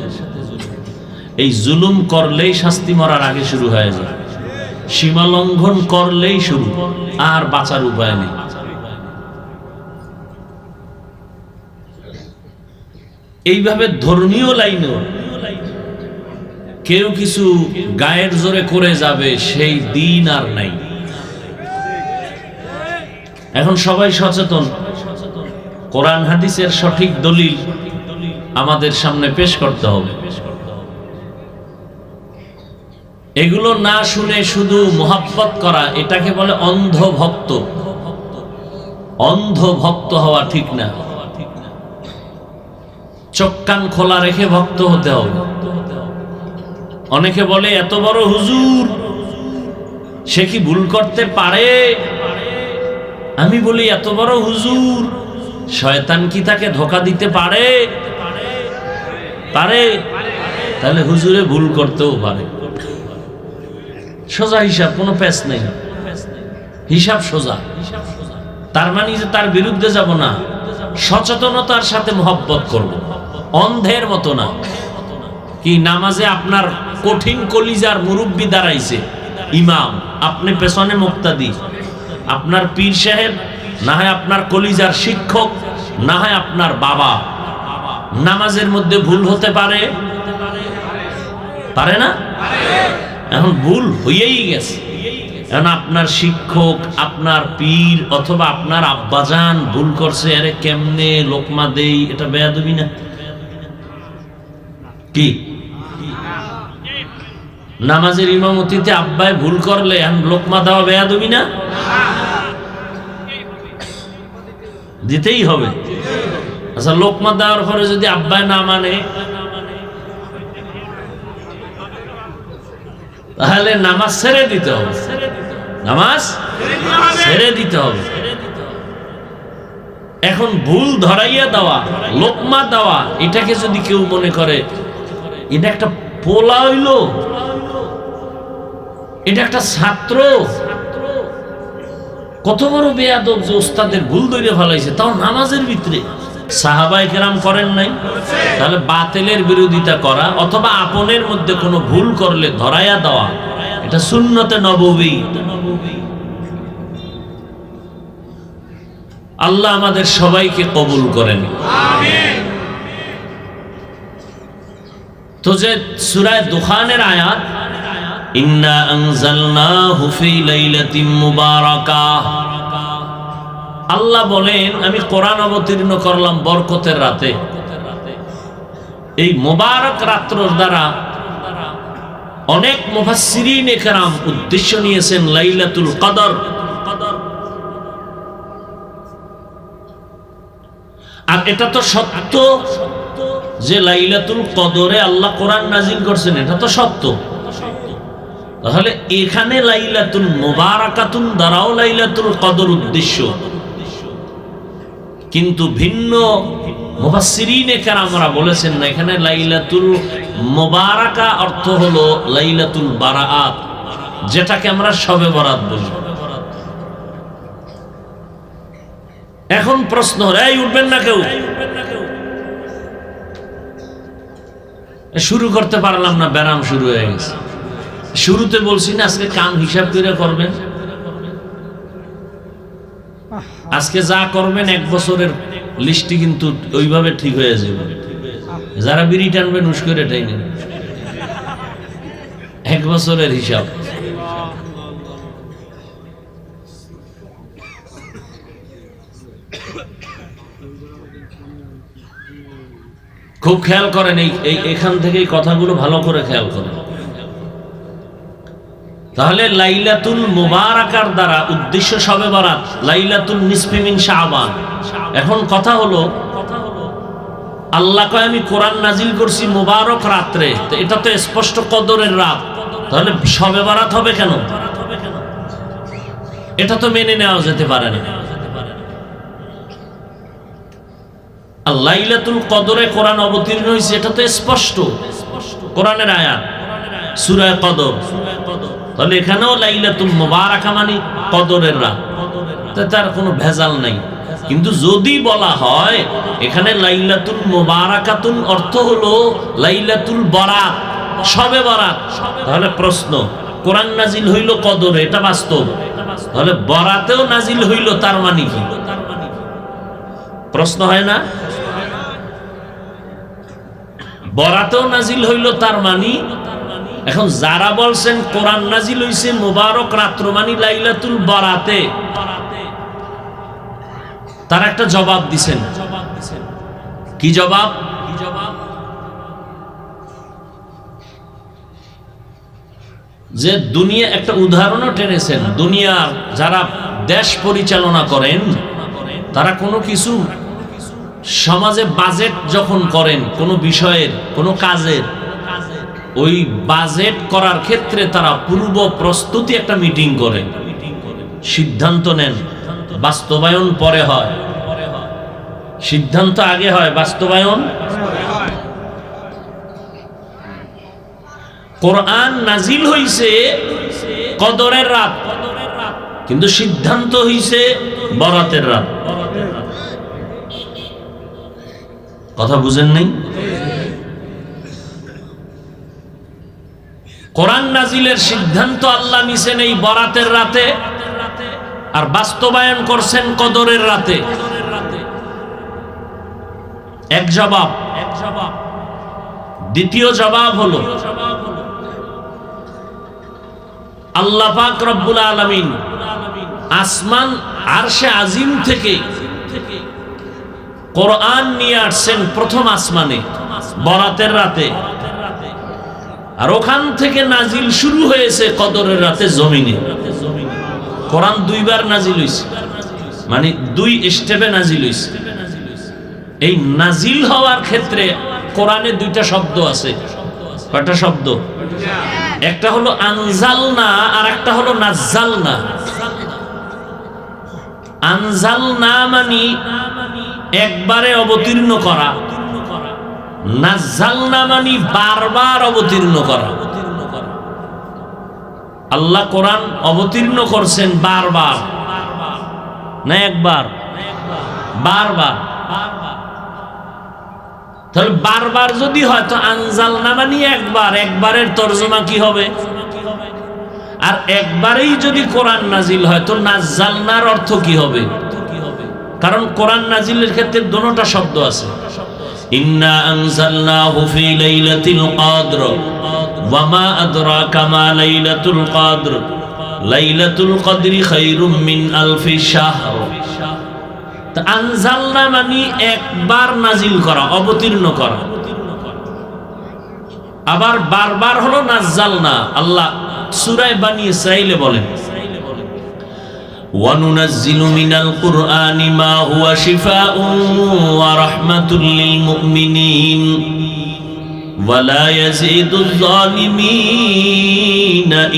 এই জুলুম করলেই শাস্তি মরার আগে শুরু হয়ে যায়, সীমা লঙ্ঘন করলেই শুরু, আর বাঁচার উপায় নেই। এইভাবে ধর্মীয় লাইনেও কেউ কিছু গায়ের জোরে করে যাবে, সেই দিন আর নাই। এখন সবাই সচেতন, কোরআন হাদিসের সঠিক দলিল আমাদের সামনে পেশ করতে হবে। এগুলো না শুনে শুধু মোহাব্বত করা, এটাকে বলে অন্ধ ভক্ত। অন্ধ ভক্ত হওয়া ঠিক না, চোখ কান খোলা রেখে ভক্ত হতে হবে। অনেকে বলে এত বড় হুজুর, সে কি ভুল করতে পারে? আমি বলি এত বড় হুজুর, শয়তান কি তাকে ধোঁকা দিতে পারে? পারে। তাহলে হুজুরে ভুল করতেও পারে। সোজা হিসাব, কোনো প্যাচ নেই, হিসাব সোজা। তার মানে যে তার বিরুদ্ধে যাব না, সচেতনতার সাথে মোহাব্বত করব, অন্ধের মতো না। কি নামাজে আপনার কঠিন কলিজার মুরব্বি দাঁড়াইছে, ইমাম, আপনি পেছনে মুক্তাদি, আপনার পীর সাহেব, না হয় আপনার কলিজার শিক্ষক, না হয় আপনার বাবা। নামাজের মধ্যে ভুল হতে পারে, পারে না? এখন ভুল হয়েই গেছে। এখন আপনার শিক্ষক, আপনার পীর অথবা আপনার আব্বাজান ভুল করছে, আরে কেমনে লোকমা দেই, এটা বেয়াদবি না? কি নামাজের ইমামতিতে আব্বায় ভুল করলে এখন লোকমা দেওয়া বেয়াদবি না? দিতেই হবে। আচ্ছা, লোকমা দেওয়ার পরে যদি আব্বায় না মানে, তাহলে নামাজ ছেড়ে দিতে হবে, নামাজ ছেড়ে দিতে হবে। এখন ভুল ধরাইয়া দেওয়া, লোকমা দেওয়া, এটাকে যদি কেউ মনে করে এটা একটা পোলা হইল, এটা একটা ছাত্র, কত বড় বেয়াদব যে ওস্তাদের ভুল ধরে ফেলাইছে, তাও নামাজের ভিতরে। সাহাবায়ে কেরাম করেন নাই? তাহলে বাতিলের বিরোধিতা করা অথবা আপনের মধ্যে কোনো ভুল করলে ধরাইয়া দেওয়া, এটা সুন্নতে নববী। আল্লাহ আমাদের সবাইকে কবুল করেন, আমিন। তো যে সূরা দুখানের আয়াত, ইন্না আনজালনাহু ফি লাইলাতিন মুবারাকাহ, আল্লাহ বলেন আমি কোরআন অবতীর্ণ করলাম বরকতের রাতে। এই মোবারক রাত্রর দ্বারা অনেক মুফাসসিরিনে কেরাম উদ্দেশ্য নিয়েছেন লাইলাতুল কদর। আর এটা তো সত্য যে লাইলাতুল কদরে আল্লাহ কোরআন নাজিল করছেন, এটা তো সত্য। তাহলে এখানে লাইলাতুল মুবারাকাতুন দ্বারাও লাইলাতুল কদর উদ্দেশ্য, কিন্তু ভিন্ন মুফাসসিরিনে কেরামরা বলেছেন না, এখানে লাইলাতুল মুবারাকা অর্থ হলো লাইলাতুল বারাআত, যেটাকে আমরা শবে বরাত বলি। এখন প্রশ্ন, এই উঠবেন না কেউ, শুরু করতে পারলাম না, ব্যারাম শুরু হয়ে গেছে। শুরুতে বলছি না আজকে কাম হিসাব করে করবেন, আজকে যা করবেন এক বছরের লিস্টটি কিন্তু ওইভাবে ঠিক হয়ে যাবে। যারা বিড়ি টানবেন উস করে টাইনেন, এক বছরের হিসাব। খুব খেয়াল করেন, এখান থেকে কথাগুলো ভালো করে খেয়াল করেন। তাহলে লাইলাতুল মুবারাকার দ্বারা উদ্দেশ্য শবে বরাত, লাইলাতুল নিসফি মিন শাবান। এখন কথা হলো, আল্লাহ কয় আমি কোরআন নাজিল করছি মুবারক রাত্রে, তো এটা তো স্পষ্ট কদরের রাত, তাহলে শবে বরাত হবে কেন? এটা তো মেনে নেওয়া যেতে পারে না। আর লাইলাতুল কদরে কোরআন অবতীর্ণ হয়েছে, এটা তো স্পষ্ট কোরআনের আয়াত, সূরা কদর। তাহলে এখানেও লাইলাতুল মুবারাকা মানে কদরের রাত, তার কোনো ভেজাল নাই। কিন্তু যদি বলা হয় এখানে লাইলাতুল মুবারাকাতুন অর্থ হলো লাইলাতুল বরাত, শবে বরাত, তাহলে প্রশ্ন, কোরআন নাজিল হইল কদরে, এটা বাস্তব, তাহলে বরাতেও নাজিল হইল, তার মানে কি? প্রশ্ন হয় না? বরাতেও নাজিল হইল তার মানে, এখন যারা বলছেন কোরআন নাজিল হইছে মুবারক রাত্র মানে লাইলাতুল বরাতে, তার একটা জবাব দিছেন। কি জবাব? যে দুনিয়া, একটা উদাহরণও টেনেছেন, দুনিয়ার যারা দেশ পরিচালনা করেন তারা কোনো কিছু সমাজে বাজেট যখন করেন, কোনো বিষয়ের, কোনো কাজের, ওই বাজেট করার ক্ষেত্রে তারা পূর্ব প্রস্তুতি একটা মিটিং করেন, সিদ্ধান্ত নেন, বাস্তবায়ন পরে হয়। সিদ্ধান্ত আগে হয়, বাস্তবায়ন। কোরআন নাজিল হইছে কদরের রাত, কিন্তু সিদ্ধান্ত হইছে বরাতের রাত। কথা বুঝেন নাই? কোরআন নাজিলের সিদ্ধান্ত আল্লাহ নিছেন এই বরাতের রাতে, আর বাস্তবায়ন করছেন কদরের রাতে। এক জবাব। দ্বিতীয় জবাব হলো আল্লাহ পাক রব্বুল আলামিন আসমান আরশে আজিম থেকে কোরআন নিয়ে আসছেন প্রথম আসমানে বরাতের রাতে, আর ওখান থেকে নাজিল শুরু হয়েছে কদরের রাতে জমিনে। কোরআন দুইবার নাজিল হইছে, মানে দুই স্টেপে নাজিল হইছে। এই নাজিল হওয়ার ক্ষেত্রে কোরআনে দুইটা শব্দ আছে। কয়টা শব্দ? একটা হলো আনজালনা, আর একটা হলো নাজ্জালনা। আনজালনা মানে একবারে অবতীর্ণ করা, নাজ্জালনা মানে বারবার অবতীর্ণ করা। আল্লাহ কোরআন অবতীর্ণ করছেন বারবার, না একবার? বারবার। তাহলে বারবার যদি হয় তো আনজালনা মানে একবার, একবারের তরজমা কি হবে? আর একবারেই যদি কোরআন নাজিল হয় তো নাজ্জালনার অর্থ কি হবে? কারণ কোরআন নাজিলের ক্ষেত্রে দুটোটা শব্দ আছে। ইন্না আনজালনাহু ফি লাইলাতিল কদর ওয়া মা আদরাকা মা লাইলাতুল কদর লাইলাতুল কদরি খায়রুম মিন আলফি শাহর। আনজালনা মানে একবার নাজিল করা, অবতীর্ণ করা। আবার বারবার হলো নাজ্জালনা। আল্লাহ সূরা বানী ইসরাঈলে বলেন, ওয়ানুনাজ্জিলু মিনাল কুরআনি মা হুয়া শিফাউন ওয়া রাহমাতুল লিল মুমিনিন ওয়া লা ইয়াজিদুয যালিমিনা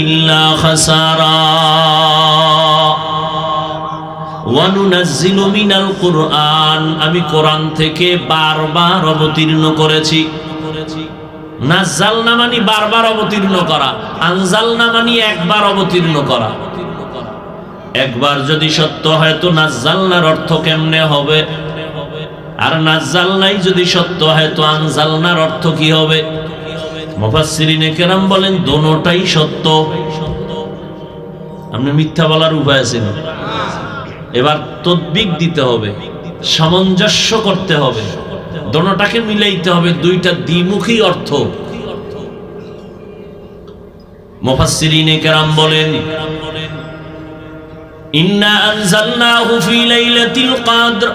ইল্লা খাসারা। ওয়ানুনাজ্জিলু মিনাল কুরআন, আমি কোরআন থেকে বারবার অবতীর্ণ করেছি। নাজ্জালনা মানে বারবার অবতীর্ণ করা, আনজালনা মানে একবার অবতীর্ণ করা। একবার যদি সত্য হয় তো নাজ্জালনার অর্থ কেমনে হবে? আর নাজ্জালনাই যদি সত্য হয় তো আনজালনার অর্থ কি হবে? মুফাসসিরিনে কেরাম বলেন দোনোটাই সত্য। আপনি মিথ্যা বলার উপায় আছে না। এবার তদবিক দিতে হবে, সামঞ্জস্য করতে হবে, দোনোটাকে মিলাইতে হবে, দুইটা দ্বিমুখী অর্থ। মুফাসসিরিনে কেরাম বলেন, ইন্না আনজালনাহু ফি লাইলাতিল কদর,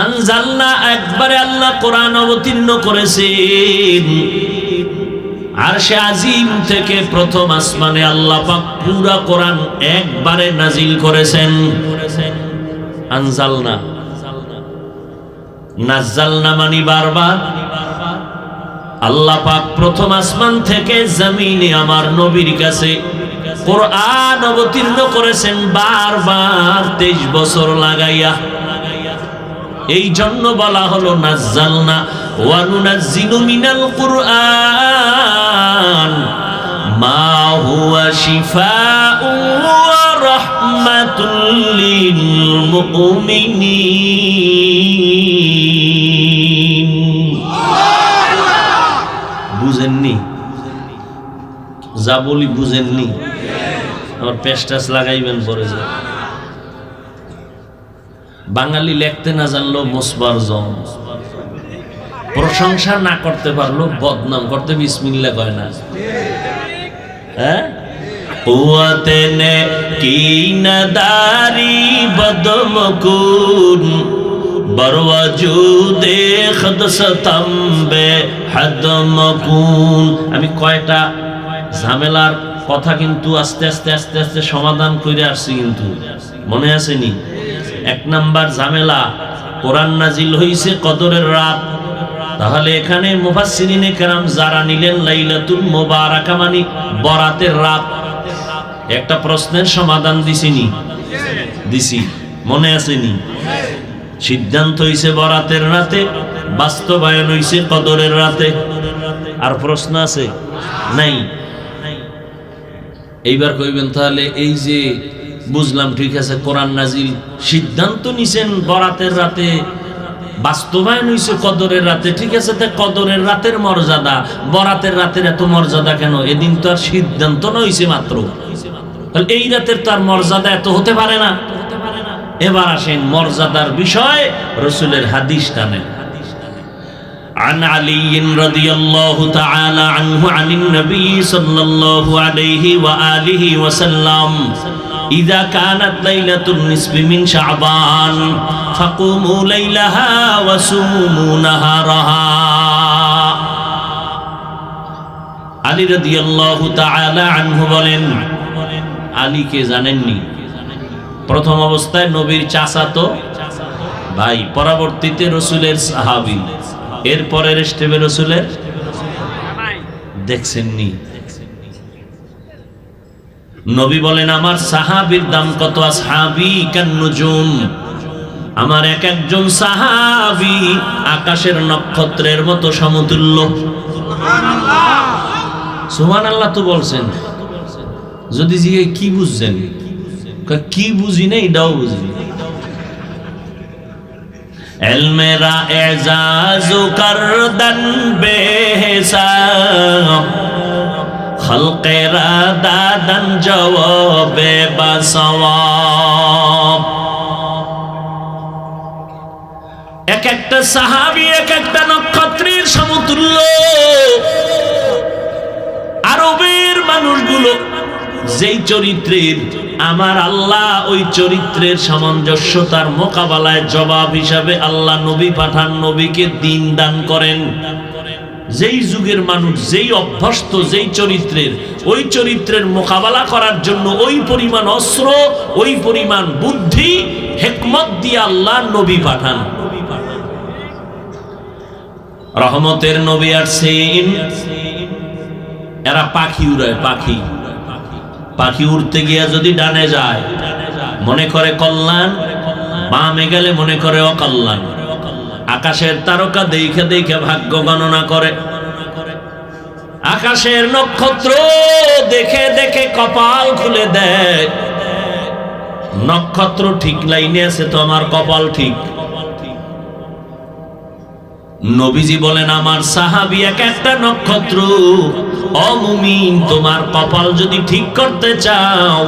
আনজালনা একবারে আল্লাহ কোরআন অবতীর্ণ করেছেন আরশে আজিম থেকে প্রথম আসমানে আল্লাহ পাক পুরা কোরআন একবারে নাজিল করেছেন। আনজালনা, নাজ্জালনা মানে বারবার। আল্লাহ পাক প্রথম আসমান থেকে জমিনে আমার নবীর কাছে কোরআন অবতীর্ণ করেছেন বারবার 23 বছর লাগাইয়া। এই জন্য বলা হলো নাজ্জালনা ওয়া নুনাজ্জিলু মিনাল কুরআন মা হুয়া শিফাউন ওয়া রাহমাতুল লিল মুমিনিন। বুঝেননি? যা বলি বুঝেননি? আমার পেস্টাস লাগাইবেন পরে যা। বাঙালি লিখতে না জানলো মুসবার জম, প্রশংসা না করতে পারলো বদনাম করতে বিসমিল্লাহ কয় না। হ্যাঁ, কুওয়াতে নে কি নাদারি বদমকুন বরওয়াজুদে খদসতম বে হদমকুন। আমি কয়টা ঝামেলার কথা কিন্তু আস্তে আস্তে আস্তে আস্তে সমাধান করে আসছি, কিন্তু মনে আসেনি? 1 নাম্বার ঝামেলা, কোরআন নাজিল হইছে কদরের রাত। তাহলে এখানে মুফাসসিরিনে কেরাম যারা নিলেন লাইলাতুল মুবারাকা মানে বরাতের রাত, একটা প্রশ্নের সমাধান দিছিনি? দিছি, মনে আসেনি? সিদ্ধান্ত হইছে বরাতের রাতে, বাস্তবায়ন হইছে কদরের রাতে। আর প্রশ্ন আছে? নাই। এইবার কইবেন তাহলে এই যে বুঝলাম, ঠিক আছে, কোরআন নাজিল সিদ্ধান্ত নিছেন বরাতের রাতে, বাস্তবায়ন হইছে কদরের রাতে, ঠিক আছে, তা কদরের রাতের মর্যাদা বরাতের রাতের এত মর্যাদা কেন? এদিন তো আর সিদ্ধান্ত হইছে মাত্র, তাহলে এই রাতের তো আর মর্যাদা এত হতে পারে না। এবার আসেন মর্যাদার বিষয়, রাসূলের হাদিস টানেন। عن علي رضي الله تعالى عنه عن النبي صلى الله عليه وآله وسلم إذا كانت ليلة النصف من شعبان فقوموا ليلها وصوموا نهارها। আলী রাদিয়াল্লাহু তাআলা আনহু বলেন, আলী কে জানেননি? প্রথম অবস্থায় নবীর চাচাতো ভাই, পরবর্তীতে রাসূলের সাহাবী, এর পরের স্টেপে রাসূলের দেখছেননি? নবী বলেন, আমার সাহাবীর দাম কত? আসহাবী কান্নুজুম, আমার এক একজন সাহাবী আকাশের নক্ষত্রের মতো সমতুল্য। সুবহানাল্লাহ তো বলছেন। যদি জিজ্ঞেস কি বুঝছেন, কি বুঝি না এটাও বুঝি। এলমেরা এজাজু করদন বেহিসাব খলকেরা দাদন জওয়াবে বাসওয়াব। এক একটা সাহাবী এক একটা নক্ষত্রের সমতুল্য। আরবের মানুষগুলো যেই চরিত্রের, আমার আল্লাহ ওই চরিত্রের সামঞ্জস্যতার মোকাবেলায় জবাব হিসাবে আল্লাহ নবী পাঠান, নবীকে দ্বীন দান করেন। যেই যুগের মানুষ যেই অভ্যস্ত যেই চরিত্রের, ওই চরিত্রের মোকাবেলা করার জন্য ওই পরিমাণ অস্ত্র, ওই পরিমাণ বুদ্ধি হিকমত দিয়ে আল্লাহ নবী পাঠান। রহমতের নবী আসছেন, এরা পাখি উড়ায়। পাখি উড়তে গিয়া যদি ডানে যায় মনে করে কল্যাণ, বামে গেলে মনে করে অকল্যাণ। আকাশের তারকা দেখে দেখে ভাগ্য গণনা করে, আকাশের নক্ষত্র দেখে দেখে কপাল খুলে দেয়। নক্ষত্র ঠিক লাইনে আছে তো আমার কপাল ঠিক। নবীজি বলেন, আমার সাহাবী এক একটা নক্ষত্র। ও মুমিন, তোমার কপাল যদি ঠিক করতে চাও,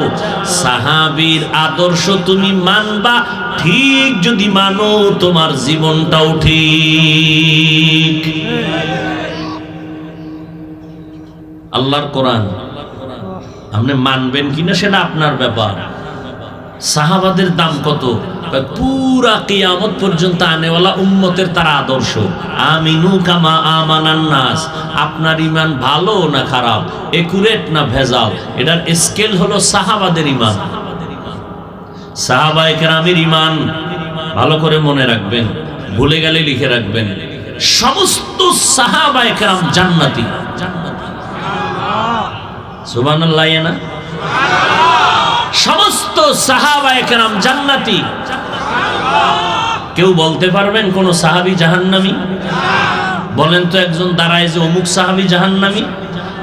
সাহাবীর আদর্শ তুমি মানবা। ঠিক যদি মানো, তোমার জীবনটাও ঠিক। আল্লাহর কোরআন আপনি মানবেন কিনা সেটা আপনার ব্যাপার। সাহাবাদের দাম কত? পুরা কিয়ামত পর্যন্ত আনেওয়ালা উম্মতের তারা আদর্শ। আমিনু কামা আমানান নাস। আপনার ইমান ভালো না খারাপ, একুরেট না ভেজাল, এটার স্কেল হলো সাহাবাদের ইমান। সাহাবায়ে কেরামের ইমান ভালো করে মনে রাখবেন, ভুলে গেলে লিখে রাখবেন। সমস্ত সাহাবায়ে কেরাম জান্নাতি। সুবহানাল্লাহ। না সমস্ত সাহাবায়ে কেরাম জান্নাতি। কেউ বলতে পারবেন কোন সাহাবী জাহান্নামী? বলেন তো একজন দাঁড়ায় যে অমুক সাহাবী জাহান্নামী,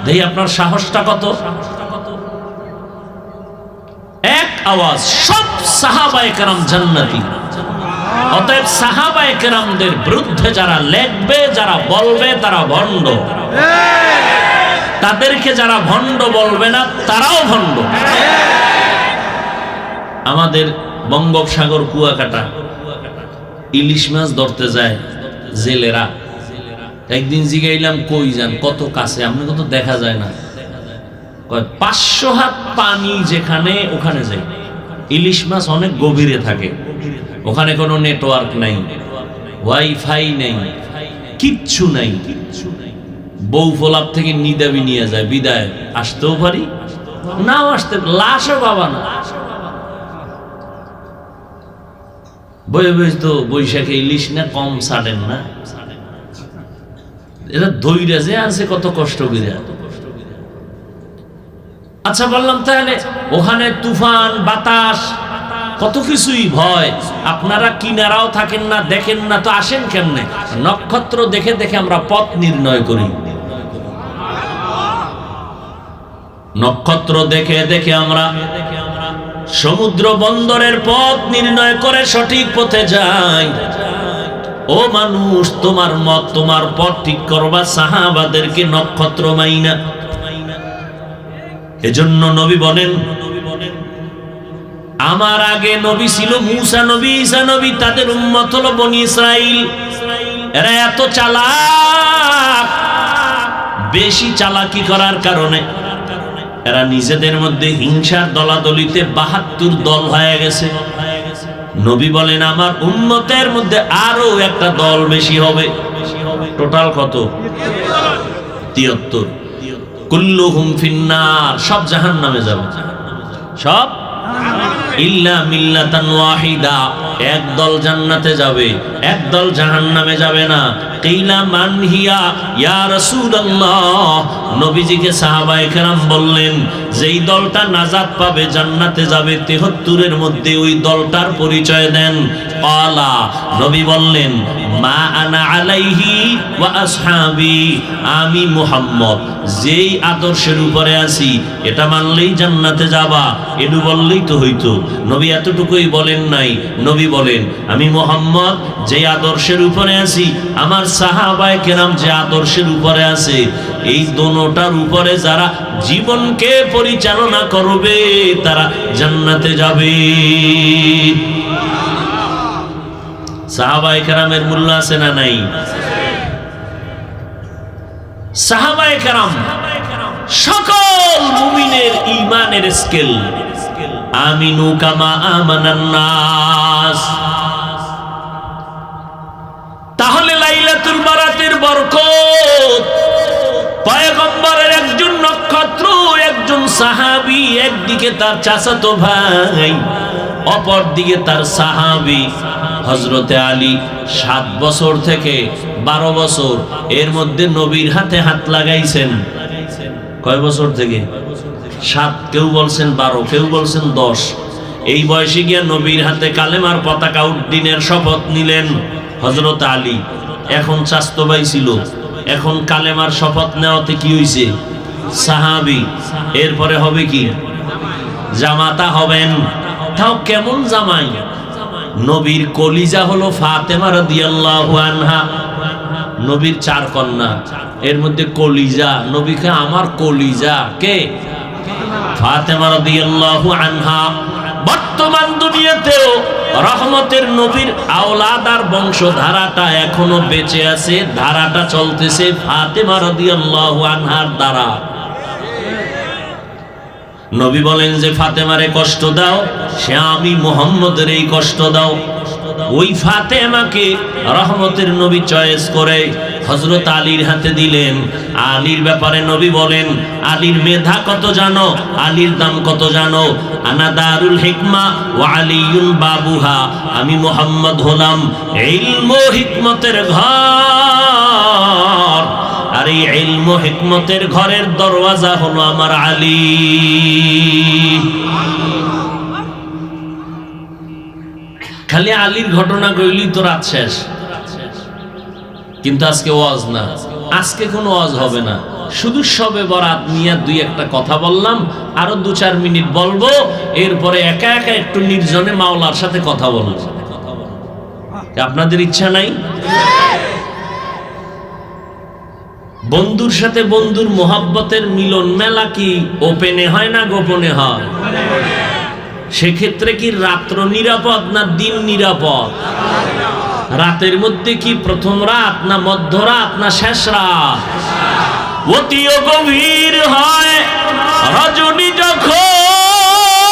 দেখি আপনার সাহসটা কত। এক আওয়াজ সব সাহাবায়ে কেরাম জান্নাতি। অতএব সাহাবায়ে কেরামদের বিরুদ্ধে যারা লেখবে, যারা বলবে, তারা ভণ্ড। তাদেরকে যারা ভণ্ড বলবে না, তারাও ভণ্ড। আমাদের বঙ্গোপসাগর কুয়াকাটা ইলিশ মাছ ধরতে যায় জেলেরা। একদিন জিগাইলাম কই যান, কত কাছে, আপনাকে তো দেখা যায় না। 500 হাত পানি যেখানে, ওখানে যাই। ইলিশ মাছ অনেক গভীরে থাকে, ওখানে কোনো নেটওয়ার্ক নাই, ওয়াইফাই নেই, কিচ্ছু নাই। বউ ফোলাপ থেকে নিদাবি নিয়ে যায়, বিদায় আসতেও পারি নাও আসতে, লাশও বাবা না। বই বই তো বৈশাখে ইলিশ না কম ছাড়েন না, এটা ধৈর্য যে আছে কত কষ্ট করে। আচ্ছা বললাম তাহলে ওখানে তুফান বাতাস কত কিছুই ভয়, আপনারা কিনারাও থাকেন না, দেখেন না, তো আসেন কেমনে? নক্ষত্র দেখে দেখে আমরা পথ নির্ণয় করি। নক্ষত্র দেখে দেখে আমরা সমুদ্র বন্দরের পথ নির্ণয় করে সঠিক পথে যাই। ও মানুষ, তোমার মত, তোমার পথ ঠিক করবা সাহাবাদেরকে নক্ষত্র মাইনা। এজন্য নবী বলেন, আমার আগে নবী ছিল মূসা নবী, ঈসা নবী, তাদের উম্মত হলো বনি ইসরাইল। এরা এত চালাক, বেশি চালাকি করার কারণে এরা নিজেদের মধ্যে হিংসার দলাদলিতে 72 দল হয়ে গেছে। নবী বলেন আমার উম্মতের মধ্যে আরো একটা দল বেশি হবে। টোটাল কত? 73। কুল্লুহুম ফিন্নার, সব জাহান্নামে যাবে, সব ইল্লা মিল্লাতান ওয়াহিদা, এক দল জান্নাতে যাবে, এক দল জাহান্নামে যাবে না। কিলা মান হিয়া ইয়া রাসূলুল্লাহ, নবীজিকে সাহাবায়ে কেরাম বললেন যেই দলটা নাজাত পাবে, জান্নাতে যাবে, 73 মধ্যে ওই দলটার পরিচয় দেন। ক্বালা, নবী বললেন মা আনা আলাইহি ওয়া আসহাবি, আমি মুহাম্মদ যেই আদর্শের উপরে আছি এটা মানলেই জান্নাতে যাবা, এটু বললেই তো হইতো। নবী এতটুকুই বলেন নাই, নবী বলেন আমি মুহাম্মদ যেই আদর্শের উপরে আছি, আমার সাহাবায়ে কেরাম যে আদর্শের উপরে আছে, এই দোনোটার উপরে যারা জীবনকে পরিচালনা করবে তারা জান্নাতে যাবে। সাহাবায়ে কেরামের মূল্য আছে না নাই? সাহাবায়ে কেরাম সকল মুমিনের ঈমানের স্কেল। আমিনু কামা আমানান নাস। তাহলে লাইলাতুল বারাতের বরকত, পয়গম্বরের একজন নক্ষত্র, একজন সাহাবী, একদিকে তার চাচাতো ভাই, অপর দিকে তার সাহাবী হযরতে আলী 7 বছর থেকে 12 বছর, এর মধ্যে নবীর হাতে হাত লাগাইছেন। কয় বছর থেকে? 7, কেউ বলছেন 12, কেউ বলছেন 10। এই বয়সে গিয়া নবীর হাতে কালেমার পতাকা উড্ডীনের শপথ নিলেন হযরত আলী। এখন চাচাতো ভাই ছিল, এখন কালেমার শপথ নেওয়াতে কি হইছে? সাহাবী। এরপরে হবে কি? জামাতা হবেন। তাও কেমন জামাই? নবীর কলিজা হলো ফাতেমা রাদিয়াল্লাহু আনহা। নবীর 4 কন্যা, এর মধ্যে কলিজা, নবীকে আমার কলিজা কে? ফাতেমা রাদিয়াল্লাহু আনহা। বর্তমান দুনিয়াতেও রহমতের নবীর আওলাদ আর বংশধারাটা এখনো বেঁচে আছে, ধারাটা চলতেছে ফাতেমা রাদিয়াল্লাহু আনহার দ্বারা। নবী বলেন যে ফাতেমারে কষ্ট দাও, সে আমি মুহাম্মদের এই কষ্ট দাও। ওই ফাতেমাকে রহমতের নবী চয়েস করে হযরত আলীর হাতে দিলেন। আলীর ব্যাপারে নবী বলেন আলীর মেধা কত জানো, আলীর দাম কত জানো? আনা দারুল হিকমা ওয়া আলিয়ুন বাবুহা, আমি মুহাম্মদ হলাম ইলম ও হিকমতের ঘর, আর আর এই ইলম ও হিকমতের ঘরের দরওয়াজা হলো আমার আলী। খালি আলীর ঘটনা কইলি তো রাত শেষ, কিন্তু আজকে ওয়াজ না, আজকে কোনো ওয়াজ হবে না, শুধু শবে বরাত নিয়ে দুই একটা কথা বললাম, আরো 2-4 মিনিট বলবো, এরপরে একা একা একটু নির্জনে মাওলার সাথে কথা বলবো। আপনাদের ইচ্ছা নাই? বন্ধুর সাথে বন্ধুর মোহাব্বতের মিলন মেলা কি ওপেনে হয় না গোপনে হয়? সেক্ষেত্রে কি রাত্র নিরাপদ না দিন নিরাপদ? রাতের মধ্যে কি প্রথম রাত না মধ্যরাত না শেষ রাত? অতিও গভীর হয় রজনী যখন,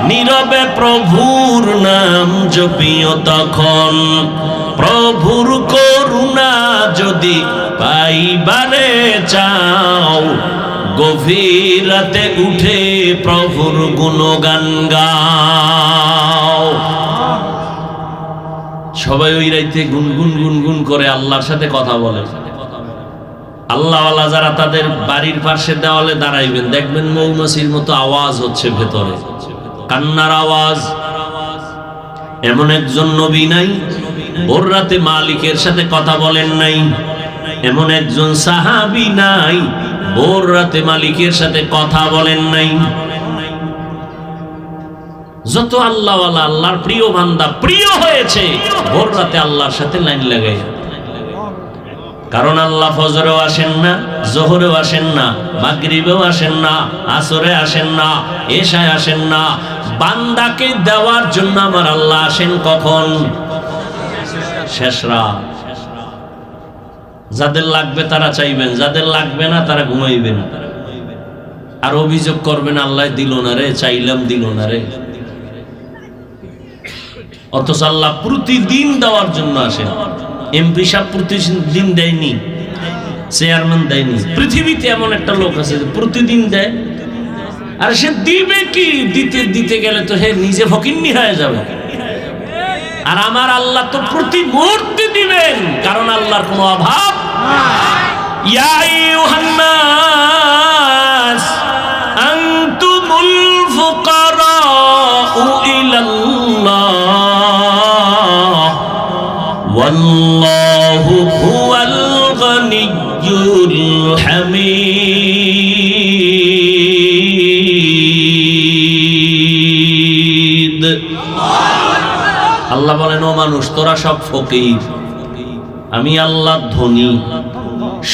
নীরবে প্রভুর নাম জপিও তখন। প্রভুর করুণা যদি পাইবারে চাও, গভীর রাতে উঠে প্রভুর গুণগান গাও। সবাই ওই রাইতে গুনগুন গুনগুন করে আল্লাহর সাথে কথা বলে। আল্লাহওয়ালা যারা তাদের বাড়ির পাশে দেওয়ালে দাঁড়াইবেন, দেখবেন মৌমাছির মতো আওয়াজ হচ্ছে ভেতরে, কান্নার আওয়াজ। এমন একজন নবী নাই ভোর রাতে মালিকের সাথে কথা বলেন নাই, এমন একজন সাহাবী নাই ভোর রাতে মালিকের সাথে কথা বলেন নাই। যত আল্লাহওয়ালা, আল্লাহর প্রিয় বান্দা প্রিয় হয়েছে ভোর রাতে আল্লাহর সাথে লাইন লাগাই। কারণ আল্লাহ ফজরেও আসেন না, জোহরেও আসেন না, মাগরিবেও আসেন না, আসরে আসেন না, এশায় আসেন না। বান্দাকে দেওয়ার জন্য আমার আল্লাহ আসেন কখন? শেষ রাত। যাদের লাগবে তারা চাইবেন, যাদের লাগবে না তারা ঘুমাইবেন, আর অভিযোগ করবেন আল্লাহ দিল না রে, চাইলাম দিল না রে। অথচ আল্লাহ প্রতিদিন দেওয়ার জন্য আসেন। এমপি সাহেব প্রতিদিন দেয়নি, চেয়ারম্যান দেয়নি, পৃথিবীতে এমন একটা লোক আছে যে প্রতিদিন দেয়। আর সে দিবে কি? দিতে দিতে গেলে তো সে নিজে ফকিন্নি হয়ে যাবে। আর আমার আল্লাহ তো প্রতি মুহূর্তে দিবেন, কারণ আল্লাহর কোনো অভাব ইয়া আইয়ুহান নাস আনতুমুল ফুকারাউ ইলাল্লাহ ওয়াল্লাহু হুয়াল গনিয়্যুল হামিদ। আল্লাহ বলেন, ও মানুষ তোরা সব ফকির, আমি আল্লাহ ধনী।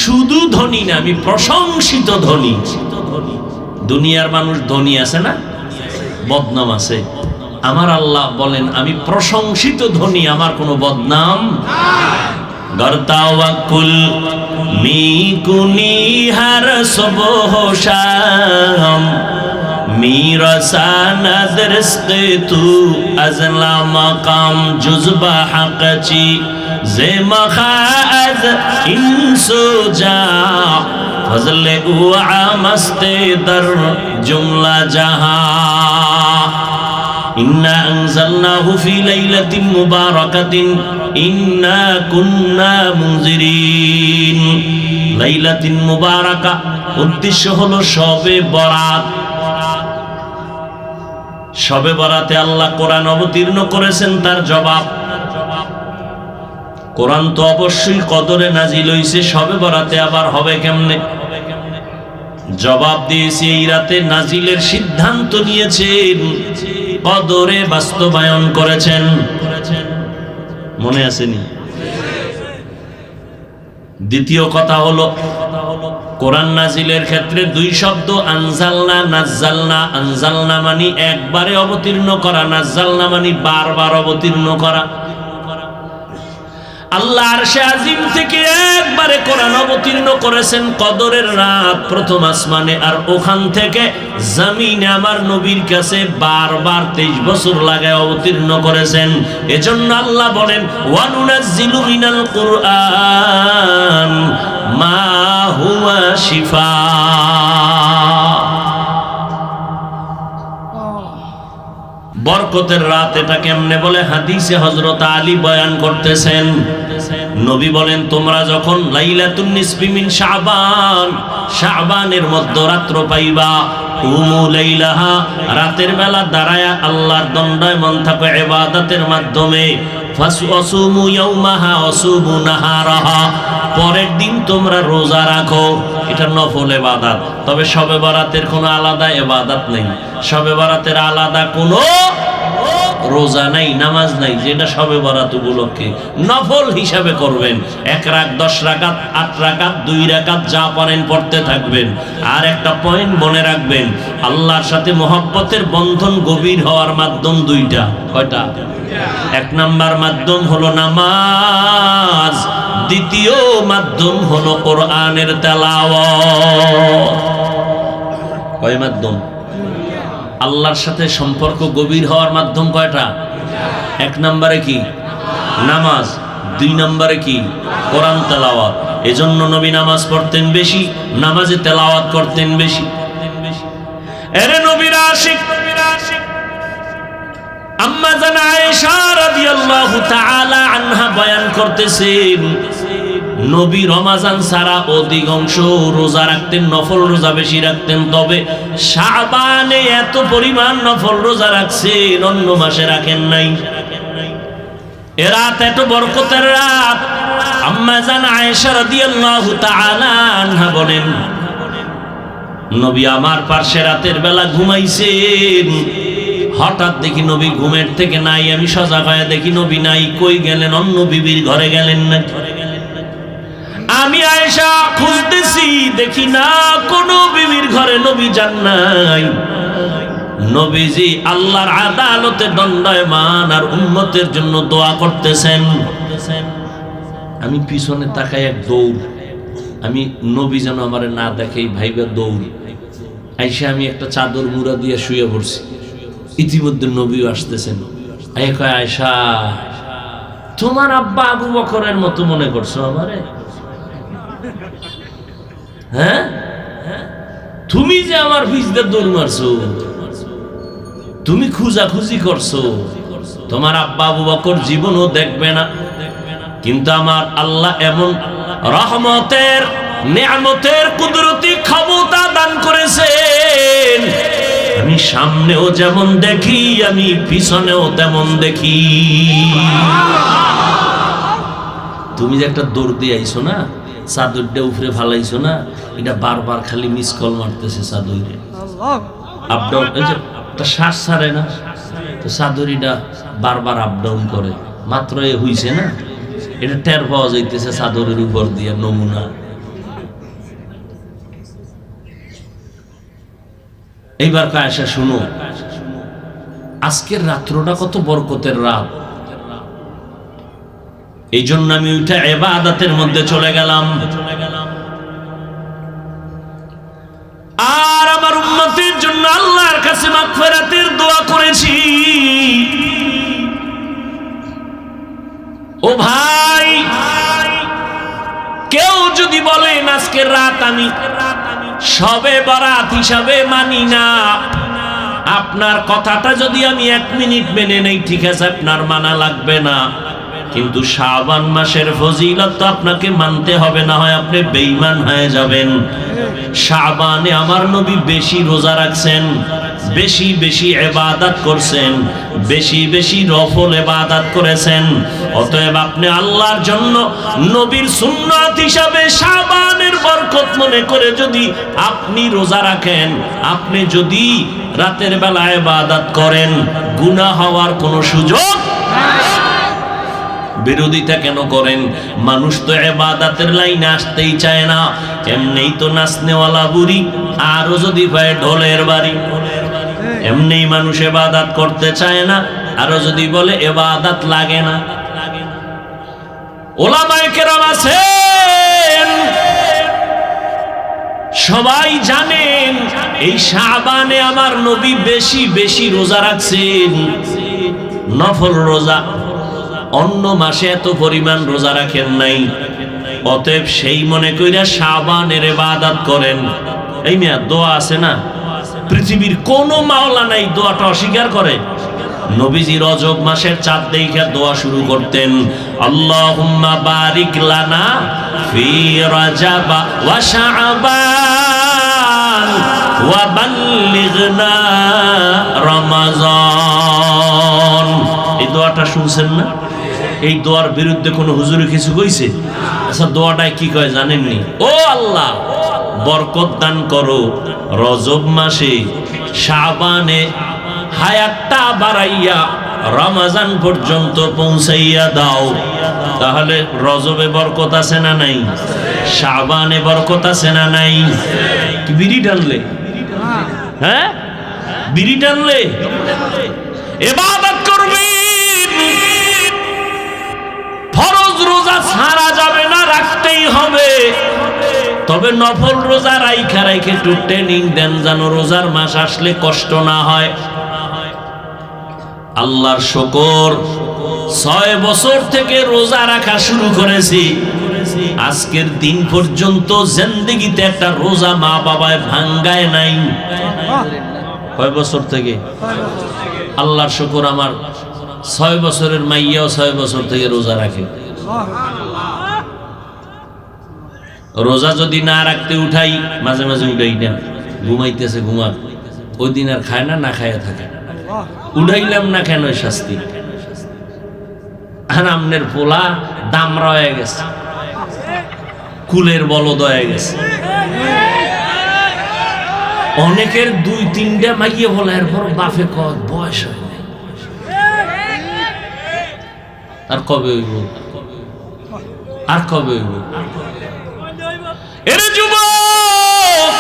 শুধু ধনী না, আমি প্রশংসিত ধনী। দুনিয়ার মানুষ ধনী আছে না, বদনাম আছে। আমার আল্লাহ বলেন আমি প্রশংসিত ধনী, আমার কোনো বদনাম। গরতাওয়াকুল মিকুনি হার সবহ শাম میرساند رزق تو از لا مقام جز با حق چی زمخا از انسو جا فضل او عامست در جملہ جہاں إنا أنزلناه في ليلة مباركة إنا كنا منذرين ليلة مباركة উদ্দেশ্য হলো শবে বরাত। শবে বরাতে আল্লাহ কোরআন অবতীর্ণ করেছেন, তার জবাব। কোরআন তো অবশ্যই কদরে নাজিল হইছে, শবে বরাতে আবার হবে কেমনে? জবাব দিয়েছে এই রাতে নাজিলের সিদ্ধান্ত নিয়েছেন, কদরে বাস্তবায়ন করেছেন। মনে আসেনি? দ্বিতীয় কথা হলো কোরআন নাজিলের ক্ষেত্রে দুই শব্দ, আনজালনা নাজ্জালনা। আনজালনা মানে একবারে অবতীর্ণ করা, নাজ্জালনা মানে বারবার অবতীর্ণ করা। আল্লাহ আরশে আজিম থেকে একবারে কোরআন অবতীর্ণ করেছেন কদরের রাত প্রথম আসমানে, আর ওখান থেকে জমিনে আমার নবীর কাছে বারবার 23 বছর লাগায় অবতীর্ণ করেছেন। এজন্য আল্লাহ বলেন ওয়ানুনাজ্জিলু মিনাল কুরআন মা হুয়া শিফা। বরকতের রাত এটা কেমনে বলে হাদিসে হযরত আলী বয়ান করতেছেন। নবী বলেন তোমরা যখন লাইলাতুন নিসফি মিন শাবান, শাবানের মধ্যরাত্র পাইবা, কুমু লাইলাহা, রাতের বেলা দাঁড়ায়া আল্লাহর দণ্ডায়মান থাকো ইবাদতের মাধ্যমে, ফাসুমু ইয়াউমাহা ওয়াসুমু নাহারাহা, পরের দিন তোমরা রোজা রাখো। এটা নফল ইবাদত। তবে শবে বরাতের কোনো আলাদা ইবাদত নেই, শবে বরাতের আলাদা কোনো রোজা নাই, নামাজ নাই, যেটা শবে বরাত উপলক্ষে নফল হিসাবে করবেন। 1 রাকাত, 10 রাকাত, 8 রাকাত, 2 রাকাত যা পারেন পড়তে থাকবেন। আর একটা পয়েন্ট মনে রাখবেন, আল্লাহর সাথে মহব্বতের বন্ধন গভীর হওয়ার মাধ্যম দুইটা। কয়টা? 1 নাম্বার মাধ্যম হলো নামাজ, দ্বিতীয় মাধ্যম হলো কোরআনের তেলাওয়াত। কয় মাধ্যম? আল্লাহর সাথে সম্পর্ক গভীর হওয়ার মাধ্যম কয়টা? 1 নম্বরে কি? নামাজ। 2 নম্বরে কি? কোরআন তেলাওয়াত। এজন্য নবী নামাজ পড়তেন বেশি, নামাজে তেলাওয়াত করতেন বেশি। এরে নবীর আশিক আম্মা জান আয়েশা রাদিয়াল্লাহু তাআলা আনহা বয়ান করতেছেন, নবী রমাজান ছাড়া অধিকাংশ রোজা রাখতেন, নফল রোজা বেশি রাখতেন। তবে শাবানে এত পরিমাণ নফল রোজা রাখছেন, অন্য মাসে রাখেন নাই। এ রাত এত বরকতের রাত। আম্মা জান আয়েশা রাদিয়াল্লাহু তাআলা আনহা বলেন, নবী আমার পার্শ্বে রাতের বেলা ঘুমাইছেন, হঠাৎ দেখি নবী ঘুমের থেকে নাই। আমি সজাগ হয়ে দেখি নবী নাই। কই গেলেন? অন্য বিবির ঘরে গেলেন না। আমি আয়েশা খুঁজতেছি, দেখি না কোনো বিবির ঘরে নবী যান নাই। নবীজি আল্লাহর আদালতে দণ্ডায়মান আর উম্মতের জন্য দোয়া করতেছেন। আমি পিছনে তাকাই, এক দৌড়। আমি নবী যেন আমার না দেখেই ভাইবা দৌড়। আয়েশা আমি একটা চাদর মুড়া দিয়ে শুয়ে পড়ছি। ইতিমধ্যে নবীও আসতেছেন। কয়, আয়েশা তোমার আব্বা আবু বকরের মতো মনে করছো আমারে? হ্যাঁ, তুমি যে আমার ভিজতে দৌড় মারছো, তুমি খুঁজাখুঁজি করছো, তোমার আব্বা আবু বকর জীবনও দেখবে না। কিন্তু আমার আল্লাহ এমন রহমতের, নেয়ামতের, কুদরতি ক্ষমতা দান করেছেন, আমি সামনেও যেমন দেখি, আমি পিছনেও তেমন দেখি। তুমি যে একটা দৌড় দিয়ে আইছো না, চাদরটা উপরে ফালাইছো না, এটা বারবার খালি মিস কল মারতেছে চাদরে। আপ ডাউন, একটা শ্বাস ছাড়ে না, তো চাদরিটা বারবার আপ ডাউন করে। মাত্র এ হইছে না, এটা টের পাওয়া যাইতেছে চাদরের উপর দিয়ে নমুনা। এইবার আয়েশা শুনো, আজকের রাত্রটা কত বরকতের রাত। এই জন্য আমি উঠে ইবাদতের মধ্যে চলে গেলাম। আর আমার উম্মতের জন্য আল্লাহর কাছে মাগফিরাতের দোয়া করেছি। ও ভাই, কেউ যদি বলেন আজকের রাত আমি শবে বরাত হিসাবে মানি না, আপনার কথাটা যদি আমি 1 মিনিট মেনে নেই, ঠিক আছে, আপনার মানা লাগবে না। কিন্তু শাবান মাসের ফজিলত তো আপনাকে মানতে হবে, না হয় আপনি বেঈমান হয়ে যাবেন। শাবানে আমার নবী বেশি রোজা রাখছেন, বেশি বেশি ইবাদত করছেন, বেশি বেশি নফল ইবাদত করেছেন। অতএব আপনি আল্লাহর জন্য নবীর সুন্নাত হিসাবে শাবানের বরকত মনে করে যদি আপনি রোজা রাখেন, আপনি যদি রাতের বেলা ইবাদত করেন, গুনাহ হওয়ার কোনো সুযোগ নাই। বিরোধিতা কেন করেন? মানুষ তো ইবাদতের লাইনে আসতেই চায় না। এমনিই তো নাচনেওয়ালা বুড়ি, আরো যদি পায় ঢোলের বাড়ি। এমনিই মানুষ ইবাদত করতে চায় না, আরো যদি বলে ইবাদত লাগে না। ওলামায়ে কেরাম আছেন, সবাই জানেন এই শাবানে আমার নবী বেশি বেশি রোজা রাখছেন, নফল রোজা। অন্য মাসে এত পরিমাণ রোজা রাখেন নাই। অতএব সেই মনে কইরা শাবানের ইবাদত করেন। এই মিয়া দোয়া আছে না, পৃথিবীর কোনো মাওলা নাই দোয়াটা অস্বীকার করে? নবীজি রজব মাসের চাঁদ দেখে দোয়া শুরু করতেন, আল্লাহুম্মা বারিক লানা ফি রাজাব ওয়া শাবান ওয়া বাল্লিগনা রমাজান। এই দোয়াটা শুনছেন না? এই দোয়ার বিরুদ্ধে কোনো হুজুরে কিছু কইছে? আচ্ছা, দোয়াটায় কি কয় জানেননি? ও আল্লাহ, বরকত দান করো রজব মাসে, শাবানে হায়াতটা বাড়াইয়া রমজান পর্যন্ত পৌঁছাইয়া দাও। তাহলে রজবে বরকত আছে না নাই? শাবানে বরকত আছে না নাই? কি বিড়ি টানলে? হ্যাঁ, বিড়ি টানলে? ইবাদত করবেন, ফরজ রোজা ছাড়া যাবে না, রাখতেই হবে। তবে নফল রোজা রাইখা রাইখে একটু ট্রেনিং দেন, যেন রোজার মাস আসলে কষ্ট না হয়। আল্লাহর শুকর, 6 বছর থেকে রোজা রাখা শুরু করেছি, আজকের দিন পর্যন্ত জিন্দেগিতে একটা রোজা মা বাবায় ভাঙ্গায় নাই। কয় বছর থেকে? আল্লাহর শুকর, আমার 6 বছরের মাইয়াও 6 বছর থেকে রোজা রাখে। রোজা যদি না রাখতে উঠাই, মাঝে মাঝে উঠাই না, ঘুমাইতেছে ঘুমাক, ওই দিন আর খায় না, না খায় থাকে। উঠাইলাম না কেন শাস্তি? আর আমনের পোলা দামরা হয়ে গেছে, কুলের বলদ হয়ে গেছে। অনেকের 2-3টা মাইয়ে বলে, এরপর বাপে কয় বয়স হয় না, আর কবে হইব, আর কবে হইব? এরে যুবক,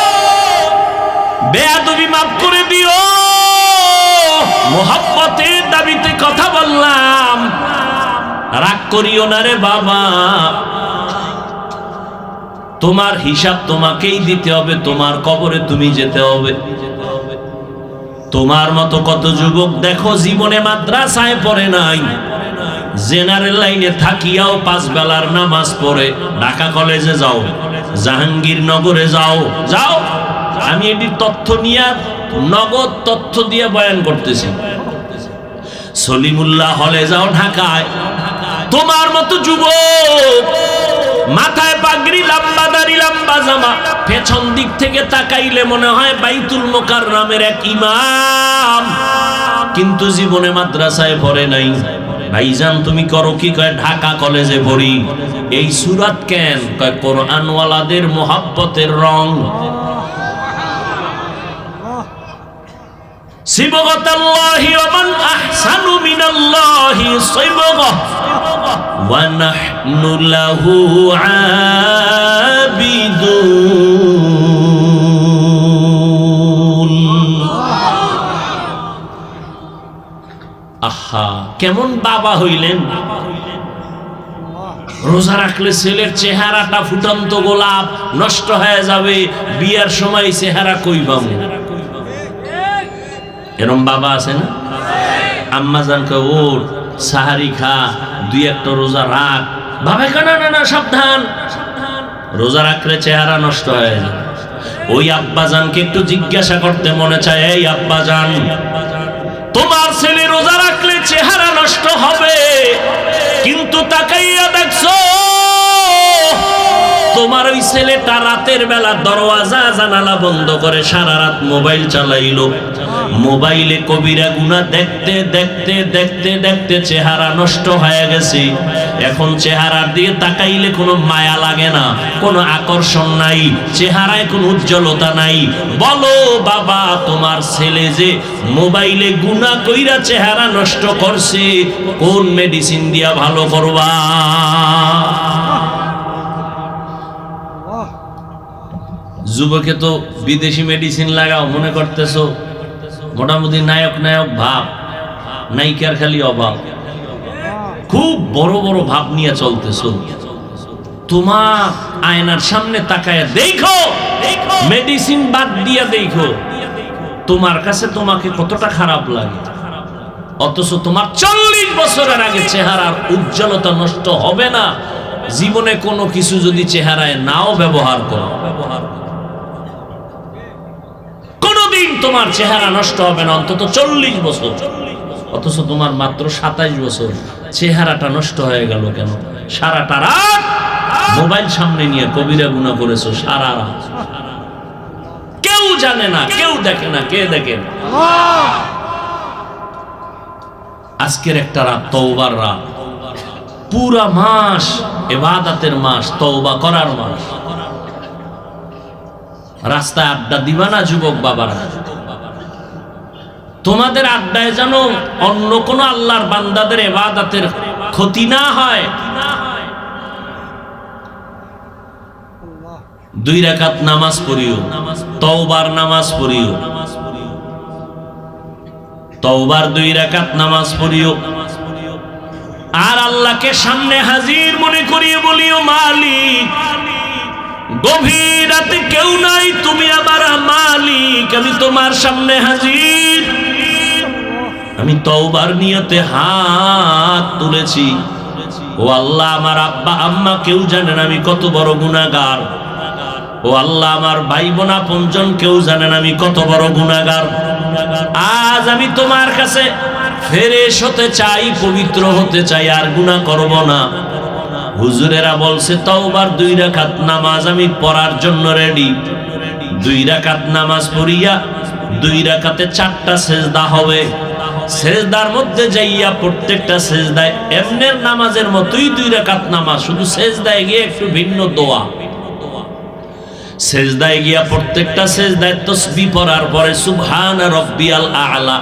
বেয়াদবি মাফ করে দিও, মোহাব্বতের দাবিতে কথা বললাম, রাগ করিও না রে বাবা। তোমার হিসাব তোমাকেই দিতে হবে, তোমার কবরে তুমি যেতে হবে। তোমার মতো কত যুবক দেখো জীবনে মাদ্রাসায় পড়ে নাই, জেনারেল লাইনে থাকিয়াও 5 বেলার নামাজ পড়ে। ঢাকা কলেজে যাও, জাহাঙ্গীরনগরে যাও, যাও, আমি এটির তথ্য নিয়ে নগদ তথ্য দিয়ে বয়ান করতেছি। সলিমুল্লাহ হলে যাও ঢাকায়, তোমার মতো যুবক মাথায় পাগড়ি, লম্বা দাড়ি, লম্বা জামা, পেছন দিক থেকে তাকাইলে মনে হয় বাইতুল মুকাররমের এক ইমাম, কিন্তু জীবনে মাদ্রাসায় পড়ে নাই। ভাইজান তুমি করো কি? কয় ঢাকা কলেজে পড়ি। এই সূরাত কেন? কয় কোরআনওয়ালাদের মোহাব্বতের রং। সিবগাতাল্লাহি ওয়া মান আহসানু মিনাল্লাহি সিবগা ওয়া নাহনু লাহু আবিদুন। আহা, কেমন বাবা হইলেন! রোজা রাখলে ছেলের চেহারাটা ফুটন্ত গোলাপ, নষ্ট হয়ে যাবে, বিয়ার সময় চেহারা কই পাবো? এরম বাবা আছে না? আম্মা জানকে ওঠ, সাহারি খা, 2-1টা রোজা রাখ। বাবা কেনা না, না সাবধান, রোজা রাখলে চেহারা নষ্ট হয়ে যায়। ওই আব্বা জানকে একটু জিজ্ঞাসা করতে মনে চায়, এই আব্বা জান, তোমার ছেলে রোজা রাখলে চেহারা নষ্ট হবে, কিন্তু তাকাইয়া দেখছো তোমার ওই ছেলেটা রাতের বেলা দরওয়াজা জানালা বন্ধ করে সারা রাত মোবাইল চালাইলো। মোবাইলে কবিরা গুনাহ দেখতে দেখতে দেখতে দেখতে চেহারা নষ্ট হয়ে গেছে। এখন চেহারার দিকে তাকাইলে কোনো মায়া লাগে না, কোনো আকর্ষণ নাই, চেহারায় কোনো উজ্জ্বলতা নাই। বলো বাবা, তোমার ছেলে যে মোবাইলে গুনাহ কইরা চেহারা নষ্ট করছে, কোন মেডিসিন দিয়া ভালো করবা? যুবকে তো বিদেশি মেডিসিন লাগাও, মনে করতেছো মোটামুটি নায়ক নায়ক ভাব, নায়িকার খালি অভাব, খুব বড় বড় ভাব নিয়ে চলতেছো। তোমার আয়নার সামনে তাকায় দেখো, মেডিসিন বাদ দিয়া দেখো তোমার কাছে তোমাকে কতটা খারাপ লাগে। অথচ তোমার 40 বছরের আগে চেহারার উজ্জ্বলতা নষ্ট হবে না। জীবনে কোনো কিছু যদি চেহারায় নাও ব্যবহার করো, কোনদিন তোমার চেহারা নষ্ট হবে না, অন্তত 40 বছর। অথচ তোমার মাত্র 27 বছর, চেহারাটা নষ্ট হয়ে গেল কেন? সারাটা রাত মোবাইল সামনে নিয়ে কবিরা গুনাহ করেছো সারা রাত। কেউ জানে না, কেউ দেখে না, কে দেখে? আজকের একটা রাত তওবার রাত, পুরা মাস ইবাদতের মাস, তওবা করার মাস। রাস্তায় আড্ডা দিবা না যুবক বাবারা? তোমাদের আড্ডায় যেন অন্য কোন আল্লাহর বান্দাদের ইবাদতের ক্ষতি না হয়। 2 রাকাত নামাজ পড়িও, তওবার নামাজ পড়িও, তওবার 2 রাকাত নামাজ পড়িও। আর আল্লাহকে সামনে হাজির মনে করিয়ে বলিও, মালিক গভীর রাতে কেউ নাই, তুমি আমার মালিক, আমি তোমার সামনে হাজির। আমি তওবার নিয়তে হাত তুলেছি। ও আল্লাহ, আমার আব্বা আম্মা কেউ জানেন আমি কত বড় গুনাহগার। ও আল্লাহ, আমার ভাই বোন আপনজন কেউ জানেন আমি কত বড় গুনাহগার। আজ আমি তোমার কাছে ফেরেশ হতে চাই, পবিত্র হতে চাই, আর গুনাহ করব না। হুজুরেরা বলছে তওবার 2 রাকাত নামাজ আমি পড়ার জন্য রেডি। 2 রাকাত নামাজ পড়িয়া 2 রাকাতে 4টা সেজদা হবে। সেজদার মধ্যে যাইয়া প্রত্যেকটা সেজদায় এমনের নামাজের মতোই 2 রাকাত নামাজ, শুধু সেজদায় গিয়ে একটু ভিন্ন দোয়া। সেজদায় গিয়া প্রত্যেকটা সেজদায় তাসবিহ পড়ার পরে সুবহান রাব্বিয়াল আ'লা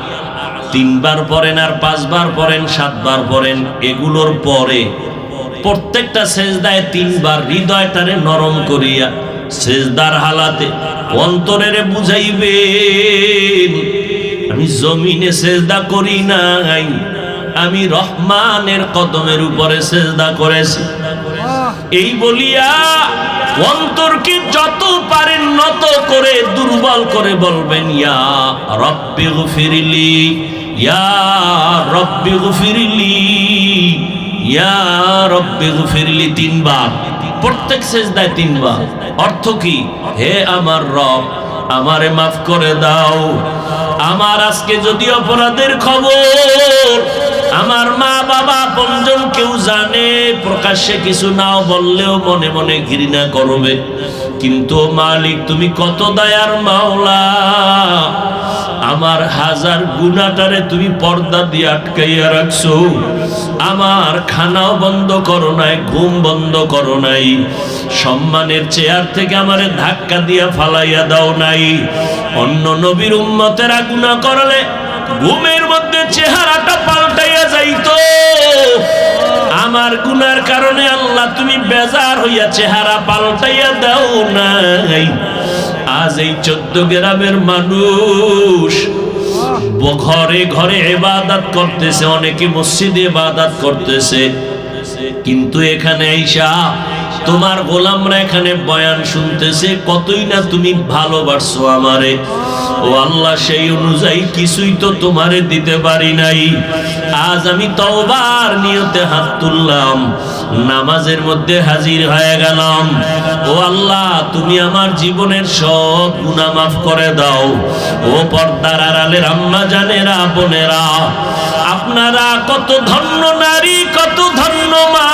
3 বার পড়েন, আর 5 বার পড়েন, 7 বার পড়েন। এগুলোর পরে প্রত্যেকটা সেজদায় 3 বার হৃদয়টারে নরম করিয়া সেজদার হালাতে অন্তরেরে বুঝাইবেন, আমি জমিনে সেজদা করি নাই, আমি রহমানের কদমের উপরে সেজদা করেছি। এই বলিয়া অন্তরকে যত পারেন নত করে দুর্বল করে বলবেন, ইয়া রব্বি গফিরলি, ইয়া রব্বি গফিরলি, ইয়া রব্বি গফিরলি 3 বার, প্রত্যেক সেজদায় 3 বার। অর্থ কি? হে আমার রব, আমারে মাফ করে দাও। আমার আজকে যদি অপরাধের খবর আমার মা বাবা আপনজন কেউ জানে, প্রকাশ্যে কিছু নাও বললেও মনে মনে ঘৃণা করবে, কিন্তু মালিক তুমি কত দয়ার মাওলা, আমার হাজার গুনাহটারে তুমি পর্দা দিয়ে আটকাইয়া রাখছো। আমার খানাও বন্ধ করো নাই, ঘুম বন্ধ করো নাই, সম্মানের চেয়ার থেকে আমারে ধাক্কা দিয়া ফালাইয়া দাও নাই। অন্য নবীর উম্মতেরা গুনাহ করলে ঘুমের মধ্যে চেহারাটা পাল্টাইয়া যাইতো, আমার গুনার কারণে আল্লাহ তুমি বেজার হইয়া চেহারা পাল্টাইয়া দাও নাই। আজ এই 14 গ্রামের মানুষ ঘরে ঘরে ইবাদত করতেছে, অনেকে মসজিদে ইবাদত করতেছে, কিন্তু এখানে আইসা তোমার গোলামরা এখানে বয়ান শুনতেছে, কতই না তুমি ভালোবাসছো আমারে। ও আল্লাহ, সেই অনুযায়ী কিছুই তো তোমারে দিতে পারি নাই। আজ আমি তওবার নিয়তে হাত তুললাম, নামাজের মধ্যে হাজির হয়ে গেলাম। ও আল্লাহ, তুমি আমার জীবনের সব গুনাহ মাফ করে দাও। ও পর্দার আড়ালের আম্মা জানেরা, বোনেরা, আপনারা কত ধন্য নারী, কত ধন্য মা,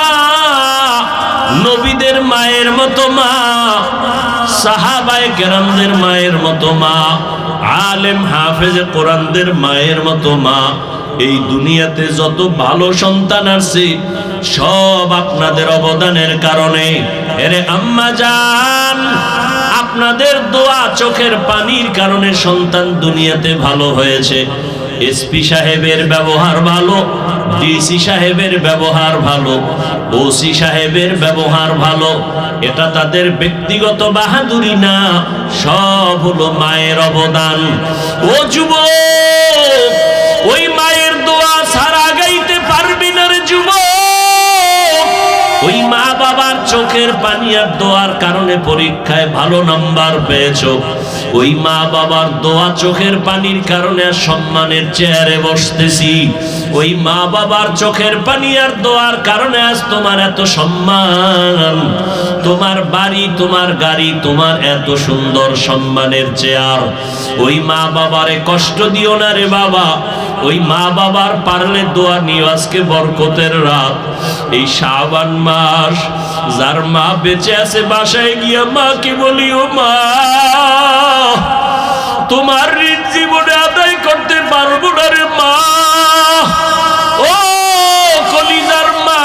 নবীদের মায়ের মতো মা, সাহাবায়ে কেরামদের মায়ের মতো মা, আলেম হাফেজে কোরআনদের মায়ের মতো মা। এই দুনিয়াতে যত ভালো সন্তান আছে সব আপনাদের অবদানের কারণে। এরে আম্মা জান, আপনাদের দোয়া চোখের পানির কারণে সন্তান দুনিয়াতে ভালো হয়েছে। এসপি সাহেবের ব্যবহার ভালো, ডিসি সাহেবের ব্যবহার ভালো, ওসি সাহেবের ব্যবহার ভালো, এটা তাদের ব্যক্তিগত বাহাদুরি না, সব হলো মায়ের অবদান। ও যুবক, ওই মায়ের দোয়া ছাড়া গাইতে পারবি না রে যুবক। ওই মা বাবার চোখের পানি আর দোয়ার কারণে পরীক্ষায় ভালো নাম্বার পেয়েছো। ওই মা বাবার দোয়া চোখের পানির কারণে আর সম্মানের চেয়ারে বসতেছি। ওই মা বাবার চোখের পানি আর দোয়ার কারণে আজ তোমার এত সম্মান, তোমার বাড়ি, তোমার গাড়ি, তোমার এত সুন্দর সম্মানের চেয়ার। ওই মা বাবারে কষ্ট দিও না রে বাবা। ওই মা বাবার পারলে দোয়া নিও। আজকে বরকতের রাত, এই শাবান মাস, যার মা বেঁচে আছে বাসায় গিয়া মাকে বলিও, মা তোমার ঋণ জীবনে আদায় করতে পারবো না রে মা। ও কলিজার মা,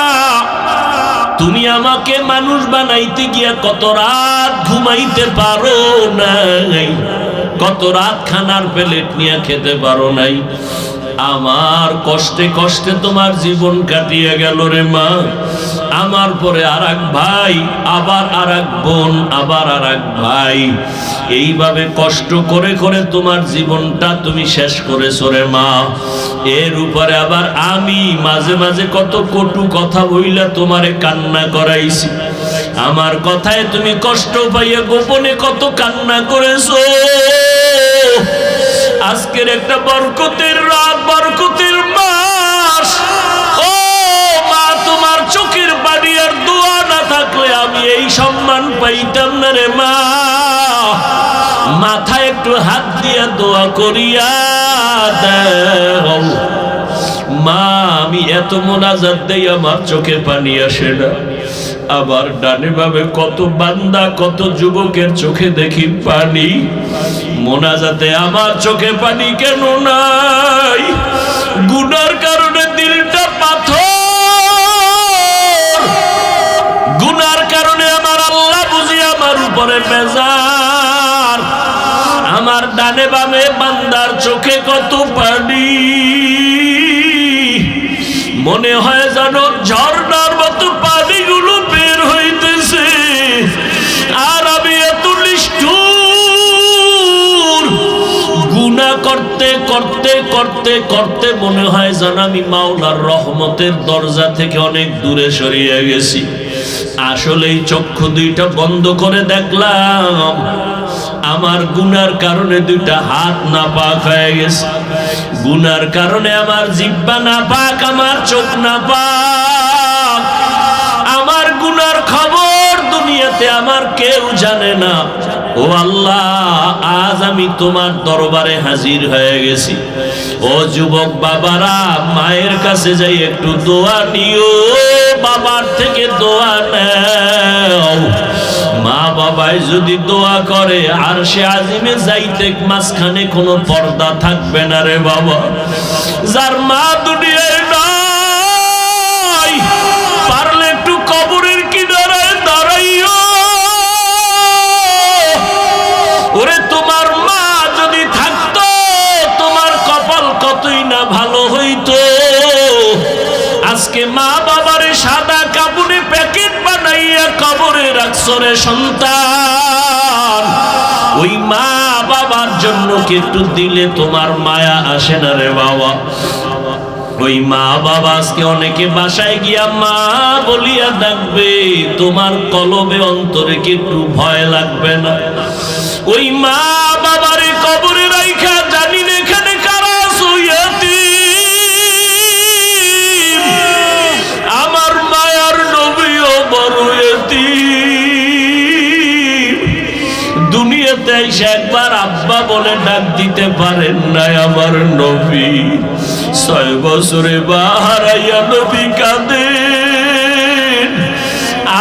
তুমি আমাকে মানুষ বানাইতে গিয়া কত রাত ঘুমাইতে পারো নাই, কত রাত খানার প্লেট নিয়ে খেতে পারো নাই। আমার কষ্টে কষ্টে তোমার জীবন কাটিয়ে গেল রে মা। আমার পরে আর এক ভাই, আবার আর এক বোন, আবার আর এক ভাই, এইভাবে কষ্ট করে করে তোমার জীবনটা তুমি শেষ করেছো রে মা। এর উপরে আবার আমি মাঝে মাঝে কত কটু কথা বইলা তোমারে কান্না করাইছি। আমার কথায় তুমি কষ্ট পাইয়া গোপনে কত কান্না করেছো। আজকের একটা বরকতের রাত, বরকতের মাস। ও মা, তোমার চোখের পানি আর দোয়া না থাকলে আমি এই সম্মান পাইতাম না রে মা। মাথায় একটু হাত দিয়া দোয়া করিয়া দাও মা। আমি এত মোনাজাত দেই, আমার চোখে পানি আসে না। আবার ডানে ভাবে কত বান্দা, কত যুবকের চোখে দেখি পানি। মোনাজাতে আমার চোখে পানি কেন নাই? গুনার কারণে দিলটা পাথর, গুনার কারণে আমার আল্লাহ বুঝি আমার উপরে বেজার। আমার ডানে বামে বান্দার চোখে কত পানি, মনে হয় যেন ঝর্ণার মতো পানিগুলো বের হইতেছে। আর আমি এত নিষ্ঠুর, গুনাহ করতে করতে করতে করতে মনে হয় যেন আমি মাওলার রহমতের দরজা থেকে অনেক দূরে সরিয়ে গেছি। আসলে এই চক্ষু দুইটা বন্ধ করে দেখলাম আমার গুনার কারণে দুইটা হাত নাপাক হয়ে গেছে। গুনার কারণে আমার জিহ্বা নাপাক, আমার চোখ নাপাক। আমার গুনার খবর দুনিয়াতে আমার কেউ জানে না। ও আল্লাহ, আজ আমি তোমার দরবারে হাজির হয়ে গেছি। ও যুবক বাবারা, মায়ের কাছে যাই একটু দোয়া নিও, বাবার থেকে দোয়া নাও। মা বাবাই যদি দোয়া করে আরশে আজিমে যাইতে মাঝখানে কোনো পর্দা থাকবে না রে বাবা। যার মা দুনিয়ায় নাই, পারলে একটু কবরের কিনারায় দাঁড়াইও। ওরে তোমার মা যদি থাকতো, তোমার কপাল কতই না ভালো হইতো। আজকে মা বাবারে সাদা কাপড়ে প্যাকেট বানাইয়া কবরে রাখছো রে সন্তান। ওই মা বাবার জন্য কি একটু দিলে তোমার মায়া আসে না রে বাবা? ওই মা বাবা আজকে অনেকে বাসায় গিয়া মা বলিয়া ডাকবে, তোমার কলবে অন্তরে কি একটু ভয় লাগবে না? ওই মা বাবারে কবরে রাইখা জানি না এখানে কারা সইয়াতি। আমার মায়ার নবীও বড় এতিম। দুনিয়াতে এসে একবার আব্বা বলে ডাক দিতে পারেন নাই আমার নবী। 6 বছরে বা হারাইয়া নবী কাঁদেন।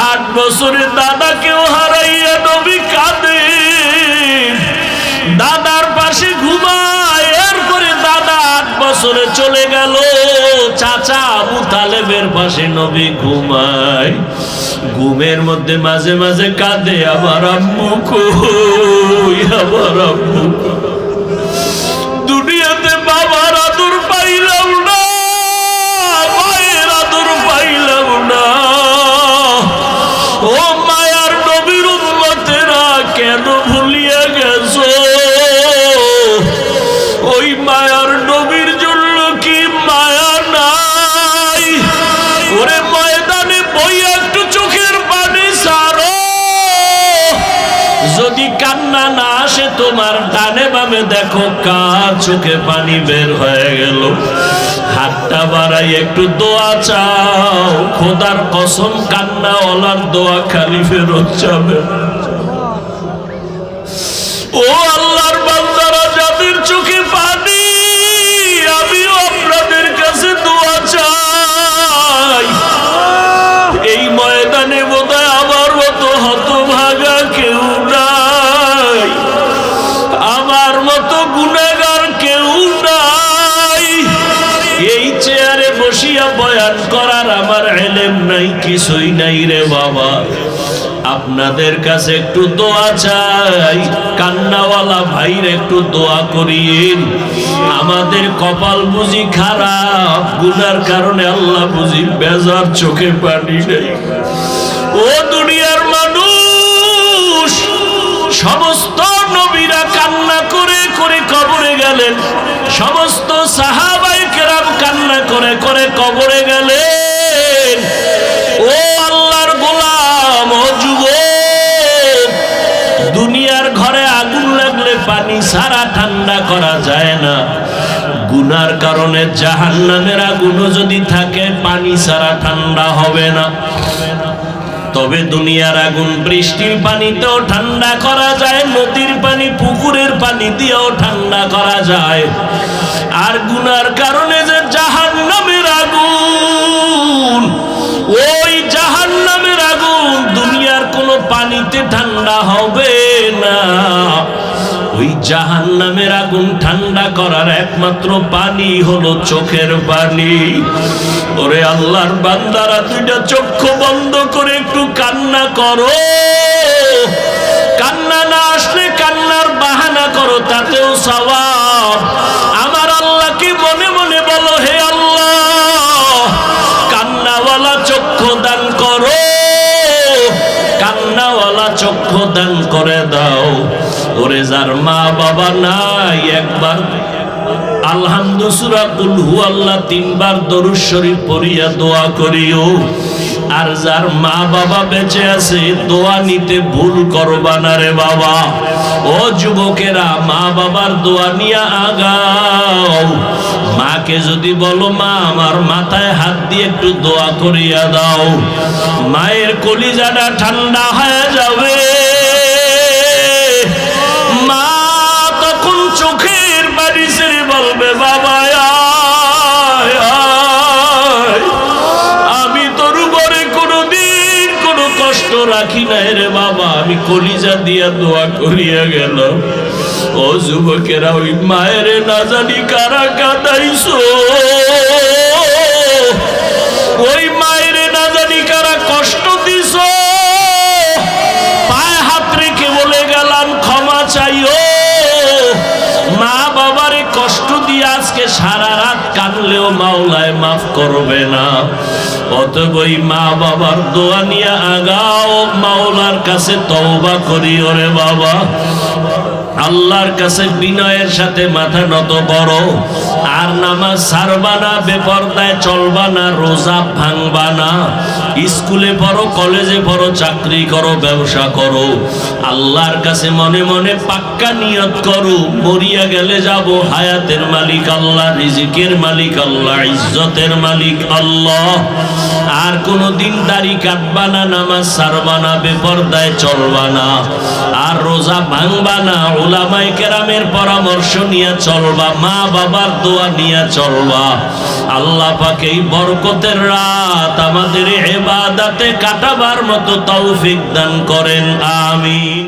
8 বছরে দাদাকেও হারাইয়া নবী কাঁদেন। দাদার পাশে ঘুমায়, এরপরে দাদা 8 বছরে চলে গেল। চাচা আবু তালেবের পাশে নবী ঘুমায়। ঘুমের মধ্যে মাঝে মাঝে কাঁদে, আমার আম্মু কই, আমার আম্মু। দুনিয়াতে বাবার আদর পাইলাম না, মায়ের আদর পাইলাম না। ও মায়ার নবীর উম্মতেরা, কেন ভুলিয়া গেছো? ওই মায়ার নবীর জন্য কি মায়া নাই? ওরে ময়দানে বইয়া একটু চোখের পানি সারো। যদি কান্না না আসে তোমার ডানে বামে দেখো কার চোখে পানি বের হয়ে গেল, হাতটা বাড়াই একটু দোয়া চাও, খোদার কসম কান্নাওয়ালার দোয়া খালি ফেরত যাবে। ও আল্লাহর বান্দারা, যাদের চোখে পানি, আমিও আপনাদের কাছে দোয়া চাই। এই ময়দানে বোধহয় আমার মতো হতভাগা কেউ নাই, আমার মতো গুনাহগার কেউ নাই। এই চেয়ারে বসিয়া বয়ান করার আমার ইলম নাই, কিছুই নাই রে বাবা। আপনাদের কাছে একটু দোয়া চাই, কান্নাওয়ালা ভাইর একটু দোয়া করিয়েন। আমাদের কপাল বুঝি খারাপ, গুনার কারণে আল্লাহ বুঝি বেজার, চোখে পানি নেই। ও দুনিয়ার মানুষ, সমস্ত নবীরা কান্না করে করে কবরে গেলেন, সমস্ত সাহাবায়ে কেরাম কান্না করে করে কবরে গেলেন। ও আল্লাহর গোলাম, ও যুবক, দুনিয়ার ঘরে আগুন লাগলে পানি ছাড়া ঠান্ডা করা যায় না। গুনার কারণে জাহান্নামের আগুনও যদি থাকে, পানি ছাড়া ঠান্ডা হবে না। তবে দুনিয়ার আগুন বৃষ্টির পানিতেও ঠান্ডা করা যায়, নদীর পানি, পুকুরের পানি দিয়েও ঠান্ডা করা যায়। আর গুনার কারণে যে জাহান্নামের আগুন, ওই জাহান্নামের আগুন দুনিয়ার কোনো পানিতে ঠান্ডা হবে না। ওই জাহান্নামের আগুন ঠান্ডা করার একমাত্র পানি হলো চোখের পানি। ওরে আল্লাহর বান্দারা, দুইটা চক্ষু বন্ধ করে একটু কান্না করো। কান্না না আসলে কান্নার বাহানা করো, তাতেও সওয়াব। আমার আল্লাহকে মনে মনে বলো, হে আল্লাহ, কান্নাওয়ালা চক্ষু দান করো, কান্নাওয়ালা চক্ষু দান করে দাও। ওরে যার মা বাবা নাই, একবার আলহামদু সূরা কুল হুয়াল্লাহ 3 বার দরুদ শরীফ পড়িয়া দোয়া করিও। আর যার মা বাবা বেঁচে আছে, দোয়া নিতে ভুল করবা না রে বাবা। ও যুবকেরা, মা বাবার দোয়া নিয়ে আগাও। মাকে যদি বলো, মা আমার মাথায় হাত দিয়ে একটু দোয়া করিয়া দাও, মায়ের কলিজাটা ঠান্ডা হয়ে যাবে। মা তখন চোখের পানি ছেড়ে বলবে, বাবা আয় আয়, আমি তোর উপরে কোনোদিন কোনো কষ্ট রাখি নাই রে বাবা, আমি কলিজা দিয়া দোয়া করিয়া গেলাম। ও যুবকেরা, ওই মায়ের না জানি কারা কাঁদাইছো, ওই মায়ের না জানি কারা কষ্ট দিছো। পায়ে হাত রেখে বলে গেলাম, ক্ষমা চাইও। মা বাবারে কষ্ট দিয়ে আজকে সারা রাত কাঁদলেও মাওলায় মাফ করবে না। অতএব ওই মা বাবার দোয়া নিয়ে আগাও, মাওলার কাছে তওবা করি। ওরে বাবা, আল্লাহর কাছে বিনয়ের সাথে মাথা নত করো। আর নামাজ ছাড়বা না, বেপরদায় চলবা না, রোজা ভাঙবা না। স্কুলে পড়ো, কলেজে পড়ো, চাকরি করো, ব্যবসা করো, আল্লাহর কাছে মনে মনে পাক্কা নিয়ত করো, মরিয়া গেলে যাব, হায়াতের মালিক আল্লাহ, রিজিকের মালিক আল্লাহ, ইজ্জতের মালিক আল্লাহ। আর কোনো দিন দাড়ি কাটবা না, নামাজ ছাড়বা না, বেপরদায় চলবা না, আর রোজা ভাঙবা না। উলামায়ে কেরামের পরামর্শ নিয়ে চলবা, মা বাবার দোয়া নিয়ে চলবা। আল্লাহ পাক এই বরকতের রাত আমাদের ইবাদতে কাটাবার মতো তৌফিক দান করেন, আমিন।